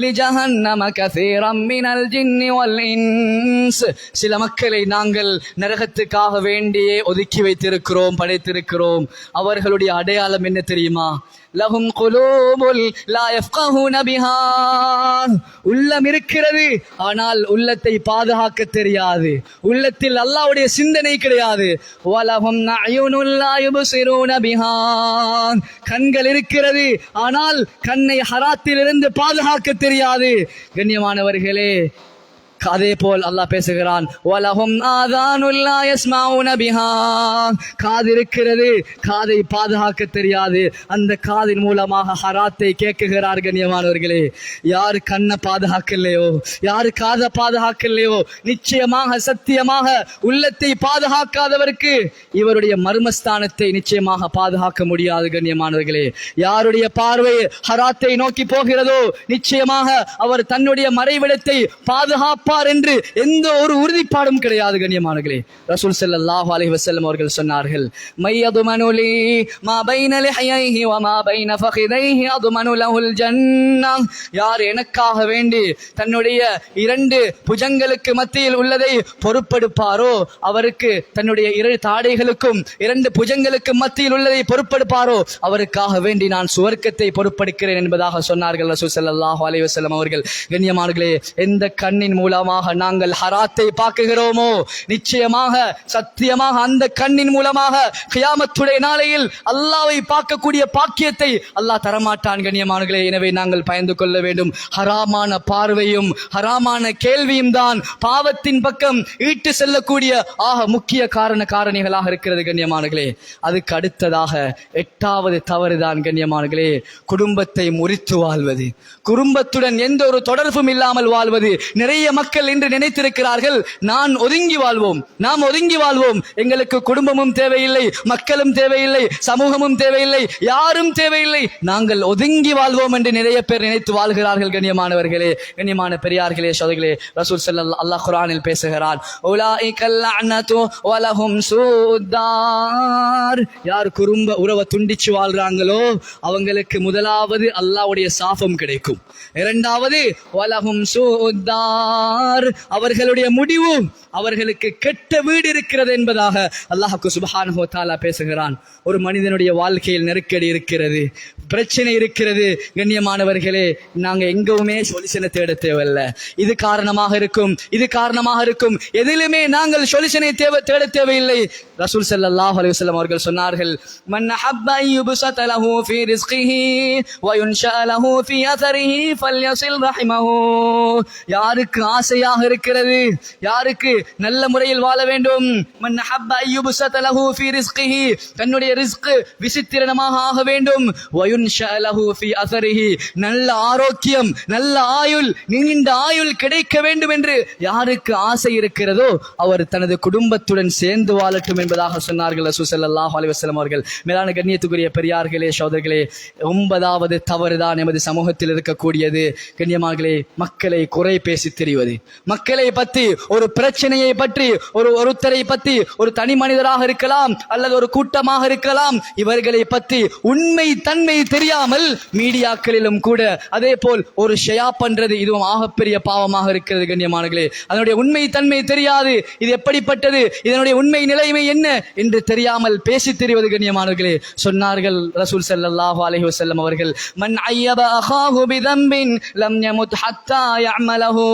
லிஜஹன்னம கஸீரம் மினல் ஜின்னி வல் இன்ஸ். சில மக்களை நாங்கள் நரகத்துக்காக வேண்டியே ஒதுக்கி வைத்திருக்கிறோம், படைத்திருக்கிறோம். அவர்களுடைய அடையாளம் என்ன தெரியுமா? லஹும் குலூபுல் லா யஃப்கஹூன பிஹா. உள்ளம் இருக்கிறது, ஆனால் உள்ளத்தை பாதுகாக்க தெரியாது, உள்ளத்தில் அல்லாஹ்வுடைய சிந்தனை கிடையாது. வலஹும் நஅயுனுல் லா யுப்சிரூன பிஹா. கண்கள் இருக்கிறது, ஆனால் கண்ணை ஹராத்திலிருந்து பாதுகாக்க தெரியாது. கண்ணியமானவர்களே, அதே போல் அல்லாஹ் பேசுகிறான், வலஹும் ஆதானுல் லா யஸ்மஊன பிஹா. காது இருக்கிறது, காதை பாதுகாக்க தெரியாது, அந்த காதின் மூலமாக ஹராத்தை கேட்குகிறார். கண்ணியமானவர்களே, யார் கண்ணை பாதுகாக்கலையோ, யார் காதை பாதுகாக்கலையோ, நிச்சயமாக சத்தியமாக உள்ளத்தை பாதுகாக்காதவருக்கு இவருடைய மர்மஸ்தானத்தை நிச்சயமாக பாதுகாக்க முடியாது. கண்ணியமானவர்களே, யாருடைய பார்வை ஹராத்தை நோக்கி போகிறதோ நிச்சயமாக அவர் தன்னுடைய மறைவிடத்தை பாதுகாப்பார் என்று எந்த ஒரு உறுதிப்பாடும் கிடையாது. கண்ணியமானவர்களே, ரசூல் ஸல்லல்லாஹு அலைஹி வஸல்லம் அவர்கள் சொன்னார்கள், மையதுமனு லி மா பைன லிஹைஹி வ மா பைன ஃபகிதைஹி அதுமனு லஹுல் ஜன்னah. யார் எனக்காக வேண்டி தன்னுடைய 2 புஜங்களுக்கு மத்தியில் உள்ளதை பொறுப்பெடுப்பாரோ, அவருக்கு தன்னுடைய 2 தாடைகளுக்கும் 2 புஜங்களுக்கு மத்தியில் உள்ளதை பொறுப்பெடுப்பாரோ அவருக்காக வேண்டி நான் சுவர்க்கத்தை பொறுப்பெடுக்கிறேன் என்பதாக சொன்னார்கள் ரசூல் ஸல்லல்லாஹு அலைஹி வஸல்லம் அவர்கள். கண்ணியமானவர்களே, எந்த கண்ணின் மூலமாக நாங்கள் ஹராத்தை பார்க்குகிறோமோ நிச்சயமாக சத்தியமாக அந்த கண்ணின் மூலமாக கியாமத்துடைய நாளையில் அல்லாஹ்வை பார்க்கக்கூடிய பாக்கியத்தை அல்லாஹ் தரமாட்டான். கண்ணியமானவர்களே, எனவே நாங்கள் பயந்து கொள்ள வேண்டும். ஹராமான பார்வையும் ஹராமான கேள்வியும் தான் பாவத்தின் பக்கம் ஈட்டு செல்லக்கூடிய ஆக முக்கிய காரணிகளாக இருக்கிறது. கண்ணியமானவர்களே, அதுக்கு அடுத்ததாக 8வது தவறுதான் கண்ணியமானவர்களே, குடும்பத்தை முறித்து வாழ்வது, குடும்பத்துடன் எந்த ஒரு தொடர்பும் இல்லாமல் வாழ்வது. நிறைய மக்கள் இன்று நினைத்திருக்கிறார்கள், நாம் ஒதுங்கி வாழ்வோம், எங்களுக்கு குடும்பமும் தேவையில்லை, மக்களும் தேவையில்லை, சமூகமும் தேவையில்லை, யாரும் தேவையில்லை, நாங்கள் ஒதுங்கி வாழ்வோம் என்று நிறைய பேர் நினைத்து வாழ்கிறார்கள். கண்ணியமானவர்களே, கண்ணியமான பெரியார்களே, சகோதரர்களே, ரசூல் ஸல்லல்லாஹு அல்லாஹ் குர்ஆனில் பேசுகிறான், உலாயிகல் லஅனது வலஹும் சூதார். யார் குடும்ப உறவை துண்டிச்சு வாழ்றாங்களோ அவங்களுக்கு முதலாவது அல்லாஹ்வுடைய சாபம் கிடைக்கும், 2வது வலஹும் சூதார், அவர்களுடைய முடிவு அவர்களுக்கு கெட்ட வீடு இருக்கிறது என்பதாக அல்லாஹ் சுப்ஹானஹு வ தஆலா பேசுகிறான். ஒரு மனிதனுடைய வாழ்க்கையில் நெருக்கடி இருக்கிறது, பிரச்சனை இருக்கிறது. கண்ணியமானவர்களே, நாங்க எங்கவுமே சொல்யூஷனை தேட தேவையில்லை. இது காரணமாக இருக்கும், இது காரணமாக இருக்கும், எதிலுமே நாங்கள் சொல்யூஷனை தேட தேவையில்லை. ரசூல் ஸல்லல்லாஹு அலைஹி வஸல்லம் அவர்கள் சொன்னார்கள், மன் அஹப்ப அன் யுப்ஸத லஹு ஃபீ ரிஸ்கிஹி வ யுன்ஷா லஹு ஃபீ அஸரிஹி ஃபல்யஸில் ரஹிமஹு. யாருக்கு ஆசையாக இருக்கிறது, யாருக்கு நல்ல முறையில் வாழ வேண்டும், மன் அஹப்ப அன் யுப்ஸத லஹு ஃபீ ரிஸ்கிஹி, தன்னுடைய ரிஸ்க் விசித்திரமாக ஆக வேண்டும், வ யுன்ஷா லஹு ஃபீ அஸரிஹி, நல்ல ஆரோக்கியம், நல்ல ஆயுள், நீண்ட ஆயுள் கிடைக்க வேண்டும் என்று யாருக்கு ஆசை இருக்கிறதோ அவர் தனது குடும்பத்துடன் சேர்ந்து வாழட்டும் என்பதாக சொன்னார்கள் ரசூல் ஸல்லல்லாஹு அலைஹி வஸல்லம் அவர்கள். மேலான கண்ணியத்துக்குரிய பெரியார்களே, சகோதரர்களே, 9வது தவறுதான் எமது சமூகத்தில் இருக்கக்கூடியது. கண்ணியமார்களே, மக்களை குறை பேசி தெரிவது, மக்களை பற்றி, ஒரு பிரச்சனையை பற்றி, ஒருத்தரை பற்றி, ஒரு தனி மனிதராக இருக்கலாம் அல்லது ஒரு கூட்டமாக இருக்கலாம், இவர்களை பற்றி உண்மை தன்மை தெரியாமல் மீடியாக்களிலும் கூட அதே போல் ஒரு ஷயா பண்றது, இதுவும் ஆகப்பெரிய பாவமாக இருக்கிறது. கண்ணியமானங்களே, அதனுடைய உண்மை தன்மை தெரியாது, இது எப்படிப்பட்டது, இதனுடைய உண்மை நிலைமை என்ன என்று தெரியாமல் பேசி தெரிவது. கண்ணியமானவர்களே, சொன்னார்கள் ரசூல் ஸல்லல்லாஹு அலைஹி வஸல்லம் அவர்கள், மன் அய்யப அஹாஹு பிதம்பின் லம் யமுத் ஹத்தா யஅமலஹு.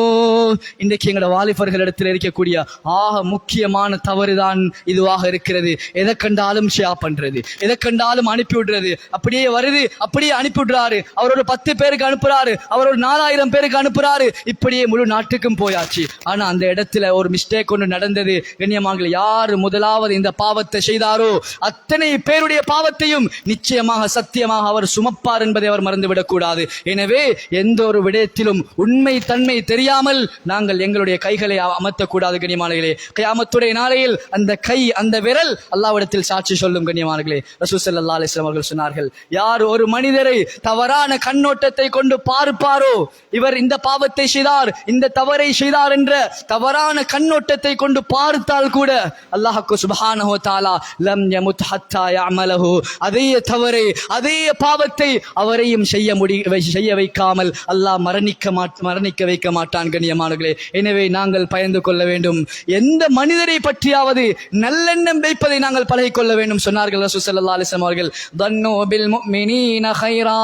இன்றைக்கு எங்களோட வாலிபர்களிடத்தில் இருக்கக்கூடிய ஆக முக்கியமான தவறுதான் இதுவாக இருக்கிறது. எதை கண்டாலும் ஷேர் பண்றது, எதை கண்டாலும் அனுப்பி விடுறது, அப்படியே வருது அப்படியே அனுப்பி விடுறாரு. அவர் ஒரு 10 பேருக்கு அனுப்புறாரு, அவர் ஒரு 4000 பேருக்கு அனுப்புறாரு, இப்படியே முழு நாட்டுக்கும் போயாச்சு. ஆனா அந்த இடத்துல ஒரு மிஸ்டேக் ஒன்று நடந்தது. கண்ணியமானவர்களே, யார் முதலாவது இந்த பாவத்தை செய்தாரோ அத்தனை பேருடைய பாவத்தையும் நிச்சயமாக சத்தியமாக அவர் சுமப்பார் என்பதை அவர் மறந்துவிடக் கூடாது. எனவே எந்த ஒரு விடயத்திலும் உண்மை தன்மை தெரியாமல் நாங்கள் எங்களுடைய கைகளை அமர்த்தக்கூடாது. கண்ணியமானவர்களே, கியாமத்துடைய நாளையில் அந்த கை, அந்த விரல் அல்லாஹ்விடத்தில் சாட்சி சொல்லும். கண்ணியமானவர்களே, ரசூல் ஸல்லல்லாஹு அலைஹி வஸல்லம் அவர்கள் சொன்னார்கள், யார் ஒரு மனிதரை தவறான கண்ணோட்டத்தை கொண்டு பார்ப்பாரோ, இவர் இந்த பாவத்தை செய்தார், இந்த தவறை செய்தார் என்ற தவறான கண்ணோட்டத்தை கொண்டு பார்த்தால் கூட அல்லாஹ் சுப்ஹானஹு வ தஆலா லம் யமுத் ஹத்தா யஅமலஹு, அதே தவறை, அதே பாவத்தை அவரையும் செய்ய வைக்காமல் அல்லாஹ் மரணிக்க வைக்க மாட்டான். கண்ணியமானவர்களே, எனவே நாங்கள் பயந்து கொள்ள வேண்டும். எந்த மனிதரை பற்றியாவது நல்லெண்ணம் வைப்பதை நாங்கள் பழகிக் கொள்ள வேண்டும். சொன்னார்கள் ரசூல் ஸல்லல்லாஹு அலைஹி வஸல்லம் அவர்கள், தன்னு பில் முஃமினீன கைரா,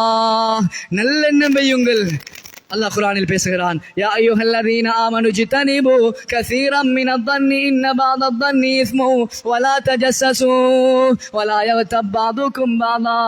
நல்லெண்ணம் வையுங்கள். அல்லாஹ் குர்ஆனில் பேசுகிறான், யா அய்யுஹல்லதீன ஆமனு ஜிதனிபு கஸீரம் மினத்-தன்னி இன்ன பஅத-த்-தன்னி இஸ்மு வலா தஜஸ்ஸஸு வலா யக்தப் பஅதுக்கும் பஅதா.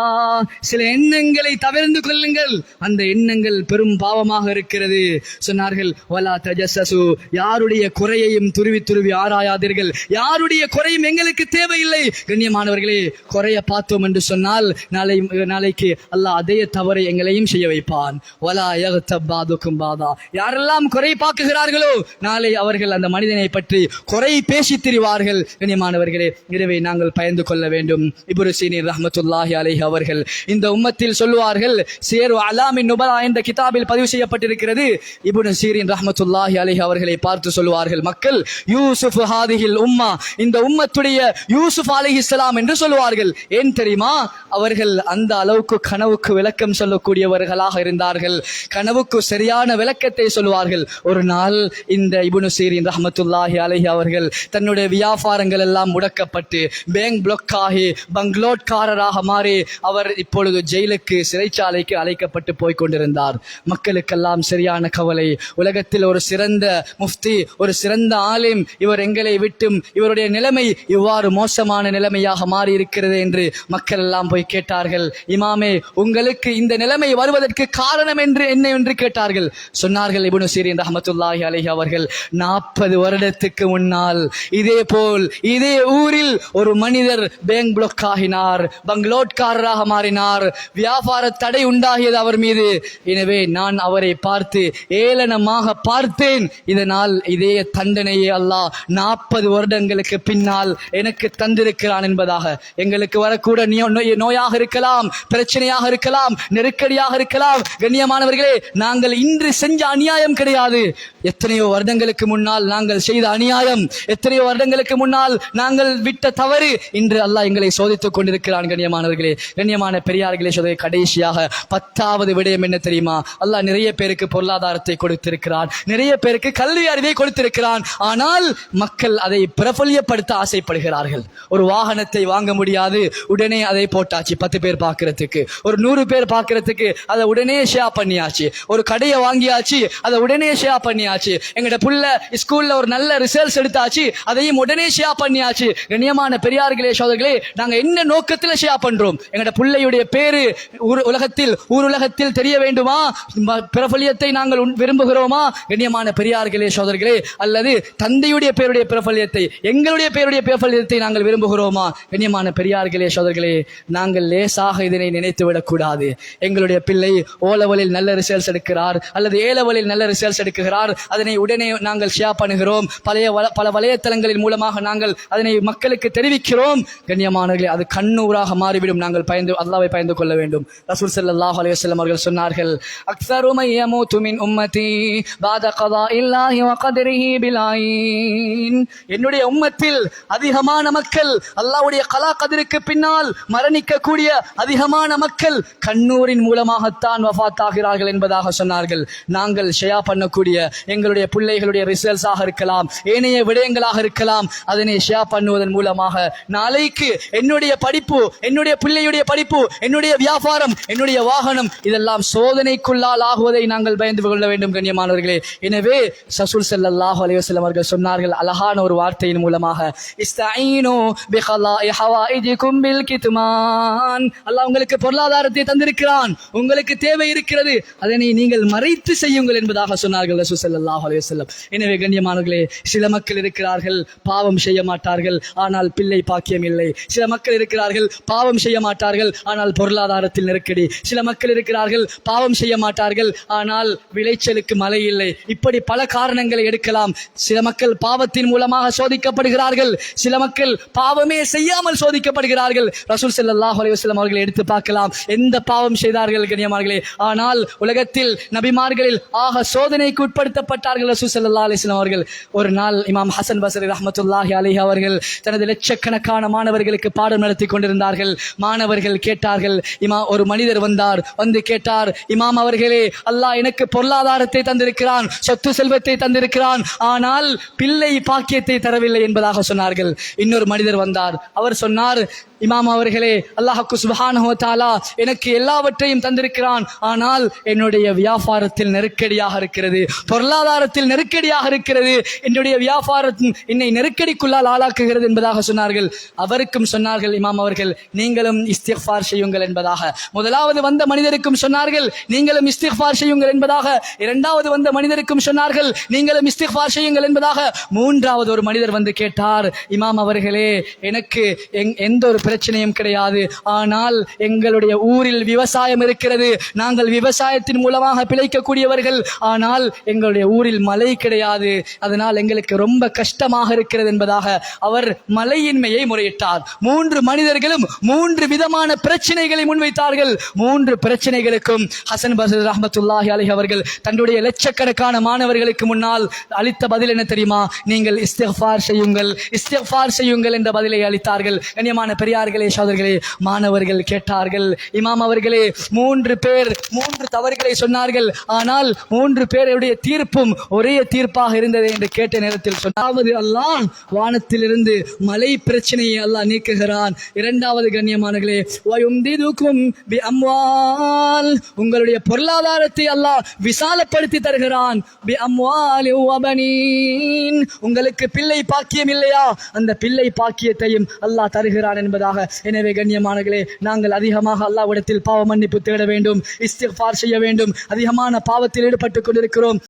சில எண்ணங்களை தவிர்த்து கொள்ளுங்கள், அந்த எண்ணங்கள் பெரும் பாவமாக இருக்கிறது. சொன்னார்கள், வலா தஜஸ்ஸஸு, யாருடைய குறையையும் துருவி ஆராயாதீர்கள், யாருடைய குறையும் எங்களுக்கு தேவையில்லை. கண்ணியமானவர்களே, குறைய பார்த்தோம் என்று சொன்னால் நாளைக்கு அல்லாஹ் அதே தவறை எங்களையும் செய்ய வைப்பான். வலா யக்தப் பாதுக்கும் பாதா, யாரெல்லாம் குறை பார்க்குகிறார்களோ நாளை அவர்கள் அந்த மனிதனை பற்றி குறை பேசி திரிவார்கள். கண்ணியமானவர்களே, எனவே நாங்கள் பயந்து கொள்ள வேண்டும். இப்னு சீரின் ரஹ்மத்துல்லாஹி அலைஹி அவர்கள் இந்த உம்மத்தில் சொல்லுவார்கள், சியரு அலாமின் நுபலா என்ற கிதாபில் பதிவு செய்யப்பட்டிருக்கிறது. இப்னு சீரின் ரஹ்மத்துல்லாஹி அலைஹி அவர்களை பார்த்து சொல்லுவார்கள், மக்கள் யூசுப் ஹாதிஹில் உம்மா, இந்த உம்மத்துடைய யூசுப் அலைஹிஸ்ஸலாம் என்று சொல்லுவார்கள். ஏன் தெரியுமா? அவர்கள் அந்த அளவுக்கு கனவுக்கு விளக்கம் சொல்லக்கூடியவர்களாக இருந்தார்கள். கனவுக்கு சரியான விளக்கத்தை சொல்வார்கள். ஒரு நாள் இந்த இப்னு சீரின் ரஹ்மத்துல்லாஹி அலைஹி அவர்கள் தன்னுடைய வியாபாரங்கள் எல்லாம் முடக்கப்பட்டு பேங்க் பிளாக் ஆகி பங்களோட்காரராக மாறி அவர் இப்பொழுது ஜெயிலுக்கு, சிறைச்சாலைக்கு அழைக்கப்பட்டு போய் கொண்டிருந்தார். மக்களுக்கெல்லாம் சரியான கவலை. உலகத்தில் ஒரு சிறந்த முஃப்தி, ஒரு சிறந்த ஆலிம், இவர் எங்களை விட்டும் இவருடைய நிலைமை இவ்வாறு மோசமான நிலைமையாக மாறி இருக்கிறது என்று மக்கள் எல்லாம் போய் கேட்டார்கள். இமாமே, உங்களுக்கு இந்த நிலைமை வருவதற்கு காரணம் என்ன என்று கேட்டார்கள். சொன்னார்கள் இப்னு சீரின் ரஹ்மத்துல்லாஹி அலைஹி அவர்கள், 40 வருடத்துக்கு முன்னால் இதே போல் இதே ஊரில் ஒரு மனிதர் பேங்க் பிளாக் ஆகினார், பங்களோட்காரராக மாறினார், வியாபார தடை உண்டாகியது அவர் மீது. எனவே நான் அவரை பார்த்து ஏளனமாக பார்த்தேன். இதனால் இதே தண்டனையை அல்லாஹ் 40 வருடங்களுக்கு பின்னால் எனக்கு தந்திருக்கிறான் என்பதாக. எங்களுக்கு வரக்கூட நோயாக இருக்கலாம், பிரச்சனையாக இருக்கலாம், நெருக்கடியாக இருக்கலாம். கண்ணியமானவர்களே, நாங்கள் நாங்கள் இன்று செஞ்ச அநியாயம் கிடையாது. எத்தனையோ வருடங்களுக்கு முன்னால் நாங்கள் செய்த அநியாயம், எத்தனையோ வருடங்களுக்கு முன்னால் நாங்கள் விட்ட தவறு இன்று அல்லாஹ் எங்களை சோதித்துக் கொண்டிருக்கிறான். கண்ணியமானவர்களே, கண்ணியமான பெரியார்களே, சோதனை கடைசியாக 10வது விடயம் என்ன தெரியுமா? அல்லாஹ் நிறைய பேருக்கு பொருளாதாரத்தை கொடுத்திருக்கிறான், நிறைய பேருக்கு கல்வி அறிவை கொடுத்திருக்கிறான். ஆனால் மக்கள் அதை பிரபல்யப்படுத்த ஆசைப்படுகிறார்கள். ஒரு வாகனத்தை வாங்க முடியாது, உடனே அதை போட்டாச்சு 10 பேர் பார்க்கிறதுக்கு, ஒரு 100 பேர் பார்க்கிறதுக்கு அதை உடனே ஷேர் பண்ணியாச்சு. ஒரு கடையை வாங்கியாச்சு, அதை உடனே ஷேர் பண்ணியாச்சு. எங்கட புள்ள ஸ்கூல்ல ஒரு நல்ல ரிசல்ட்ஸ் எடுத்தாச்சு, அதையும் உடனே ஷேர் பண்ணியாச்சு. கண்ணியமான பெரியார்களே, சோதர்களே, நாங்க என்ன நோக்கத்தில் ஷேர் பண்றோம்? எங்கட பிள்ளையுடைய பேரு ஊருலகத்தில் தெரிய வேண்டுமா? பிரபல்யத்தை நாங்கள் விரும்புகிறோமா? கண்ணியமான பெரியார்களே, சோதர்களே, அல்லது தந்தையுடைய பேருடைய பிரபல்யத்தை, எங்களுடைய பேருடைய பிரபல்யத்தை நாங்கள் விரும்புகிறோமா? கண்ணியமான பெரியார்களே, சோதர்களே, நாங்கள் லேசாக இதனை நினைத்து விடக்கூடாது. எங்களுடைய பிள்ளை ஓலவலில் நல்ல ரிசல்ட்ஸ் எடுக்கிறார் அல்லது ஏலவலில் நல்ல ரிசல்ட்ஸ் எடுக்கிறார், அதனை உடனே நாங்கள் ஷேர் பண்ணுகிறோம். பல வலைத்தளங்களின் மூலமாக நாங்கள் அதனை மக்களுக்கு தெரிவிக்கிறோம். கண்ணியமானவர்களே, அது கண்ணூராக மாறிவிடும். நாங்கள் அல்லாஹ்வை பயந்து கொள்ள வேண்டும். ரசூல் ஸல்லல்லாஹு அலைஹி வஸல்லம் அவர்கள் சொன்னார்கள், அக்ஸரு மை யமூது மின் உம்மதி பாத கதாஇல்லாஹி வ கத்ரிஹி பிலாயின். என்னுடைய உம்மத்தில் அதிகமான மக்கள், அல்லாஹ்வுடைய கலா கதிருக்கு பின்னால் மரணிக்கக்கூடிய அதிகமான மக்கள் கண்ணூரின் மூலமாகத்தான் வஃபாத் ஆகிறார்கள் என்பதாக சொன்னார்கள். நாங்கள் ஷேர் பண்ணக்கூடிய எங்களுடைய பிள்ளைகளுடைய ரிசல்ட்ஸாக இருக்கலாம், ஏனைய விடயங்களாக இருக்கலாம், அதனை ஷேர் பண்ணுவதன் மூலமாக நாளைக்கு என்னுடைய படிப்பு, என்னுடைய பிள்ளையுடைய படிப்பு, என்னுடைய வியாபாரம், என்னுடைய வாகனம் இதெல்லாம் சோதனைக்குள்ளால் ஆகுவதை நாங்கள் பயந்து கொள்ள வேண்டும். கண்ணியமானவர்களே, எனவே ரசூல் ஸல்லல்லாஹு அலைஹி வஸல்லம் அவர்கள் சொன்னார்கள் அழகான ஒரு வார்த்தையின் மூலமாக, இஸ்தஈனு பிகலாஇ ஹவாயிஜிகும் பில் கித்மான். அல்லாஹ் உங்களுக்கு பொருளாதாரத்தை தந்திருக்கிறான், உங்களுக்கு தேவை இருக்கிறது, அதனை நீங்கள் மறைத்து செய்யுங்கள் என்பதாக சொன்னார்கள் ரசூல் ஸல்லல்லாஹு அலைஹி வஸல்லம். எனவே கண்ணியமானவர்களே, சில மக்கள் இருக்கிறார்கள் பாவம் செய்ய மாட்டார்கள், ஆனால் பிள்ளை பாக்கியம் இல்லை. சில மக்கள் இருக்கிறார்கள் பாவம் செய்ய மாட்டார்கள், ஆனால் பொருளாதாரத்தில் நெருக்கடி. சில மக்கள் இருக்கிறார்கள் பாவம் செய்ய மாட்டார்கள், ஆனால் விளைச்சலுக்கு மழை இல்லை. இப்படி பல காரணங்களை எடுக்கலாம். சில மக்கள் பாவத்தின் மூலமாக சோதிக்கப்படுகிறார்கள், சில மக்கள் பாவமே செய்யாமல் சோதிக்கப்படுகிறார்கள். ரசூல் ஸல்லல்லாஹு அலைஹி வஸல்லம் அவர்களை எடுத்து பார்க்கலாம், எந்த பாவம் செய்தார்கள் கண்ணியமானவர்களே, ஆனால் உலகத்தில் நபிமார்களில் ஆக சோதனைக்கு உட்படுத்தப்பட்டார்கள் ரசூல் ஸல்லல்லாஹு அலைஹி வஸல்லம் அவர்கள். ஒரு நாள் இமாம் ஹசன் பஸ்ரி ரஹ்மத்துல்லாஹி அலைஹி அவர்கள் தனது லட்சக்கணக்கான மாணவர்களுக்கு பாடம் நடத்தி கொண்டிருந்தார்கள். மாணவர்கள் கேட்டார்கள், ஒரு மனிதர் வந்தார், வந்து கேட்டார், இமாம் அவர்களே, அல்லாஹ் எனக்கு பொருளாதாரத்தை தந்திருக்கிறான், சொத்து செல்வத்தை தந்திருக்கிறான், ஆனால் பிள்ளை பாக்கியத்தை தரவில்லை என்பதாக சொன்னார்கள். இன்னொரு மனிதர் வந்தார், அவர் சொன்னார், இமாம் அவர்களே, அல்லாஹ் சுப்ஹானஹு வ தஆலா எனக்கு எல்லாவற்றையும் தந்திருக்கிறான், ஆனால் என்னுடைய வியாபாரத்தில் நெருக்கடியாக இருக்கிறது, பொருளாதாரத்தில் நெருக்கடியாக இருக்கிறது, என்னுடைய வியாபாரம் என்னை நெருக்கடிக்குள்ளால் ஆளாக்குகிறது என்பதாக சொன்னார்கள். அவருக்கும் சொன்னார்கள் இமாம் அவர்கள், நீங்களும் இஸ்திக்ஃபார் செய்யுங்கள் என்பதாக. முதலாவது வந்த மனிதருக்கும் சொன்னார்கள், நீங்களும் இஸ்திக்ஃபார் செய்யுங்கள் என்பதாக. இரண்டாவது வந்த மனிதருக்கும் சொன்னார்கள், நீங்களும் இஸ்திக்ஃபார் செய்யுங்கள் என்பதாக. மூன்றாவது ஒரு மனிதர் வந்து கேட்டார், இமாம் அவர்களே, எனக்கு எந்த ஒரு பிரச்சனையும் கிடையாது, ஆனால் எங்களுடைய ஊரில் விவசாயம் இருக்கிறது, நாங்கள் விவசாயத்தின் மூலமாக பிழைக்கக்கூடியவர்கள், ஆனால் எங்களுடைய ஊரில் மழை கிடையாது, அதனால் எங்களுக்கு ரொம்ப கஷ்டமாக இருக்கிறது என்பதாக அவர் மழையின்மையை முறையிட்டார். 3 மனிதர்களும் 3 விதமான பிரச்சனைகளை முன்வைத்தார்கள். 3 பிரச்சனைகளுக்கும் ஹசன் பஸ்ரி ரஹ்மத்துல்லாஹி அலைஹி அவர்கள் தன்னுடைய லட்சக்கணக்கான மாணவர்களுக்கு முன்னால் அளித்த பதில் என்ன தெரியுமா? நீங்கள் இஸ்திக்ஃபார் செய்யுங்கள், இஸ்திக்ஃபார் செய்யுங்கள் என்ற பதிலை அளித்தார்கள். கண்ணியமான பெரியார்களே, சகோதரர்களே, மாணவர்கள் கேட்டார்கள், இமாம் அவர்களே, 3 பேர் 3 தவறுகளை சொன்னார்கள், ஆனால் 3 பேருடைய தீர்ப்பும் ஒரே தீர்ப்பாக இருந்தது என்று கேட்ட நேரத்தில் சொன்னாவது, அல்லாஹ் வானத்திலிருந்து மழை பிரச்சனையை அல்லாஹ் நீக்குகிறான். இரண்டாவது கண்ணியமானவர்களே, வயும்திதுகும் பி அம்வால், உங்களுடைய பொருளாதாரத்தை அல்லாஹ் விசாலப்படுத்தி தருகிறான். பி அம்வாலி வ பனீன், உங்களுக்கு பிள்ளை பாக்கியம் இல்லையா, அந்த பிள்ளை பாக்கியத்தையும் அல்லாஹ் தருகிறான் என்பதாக. எனவே கண்ணியமானவர்களே, நாங்கள் அதிகமாக அல்லாஹ்விடத்தில் பாவ மன்னிப்பு தேட வேண்டும், இஸ்திக்ஃபார் செய்ய வேண்டும். அதிகமான பாவத்தில் ஈடுபட்டுக் கொண்டிருக்கிறோம்.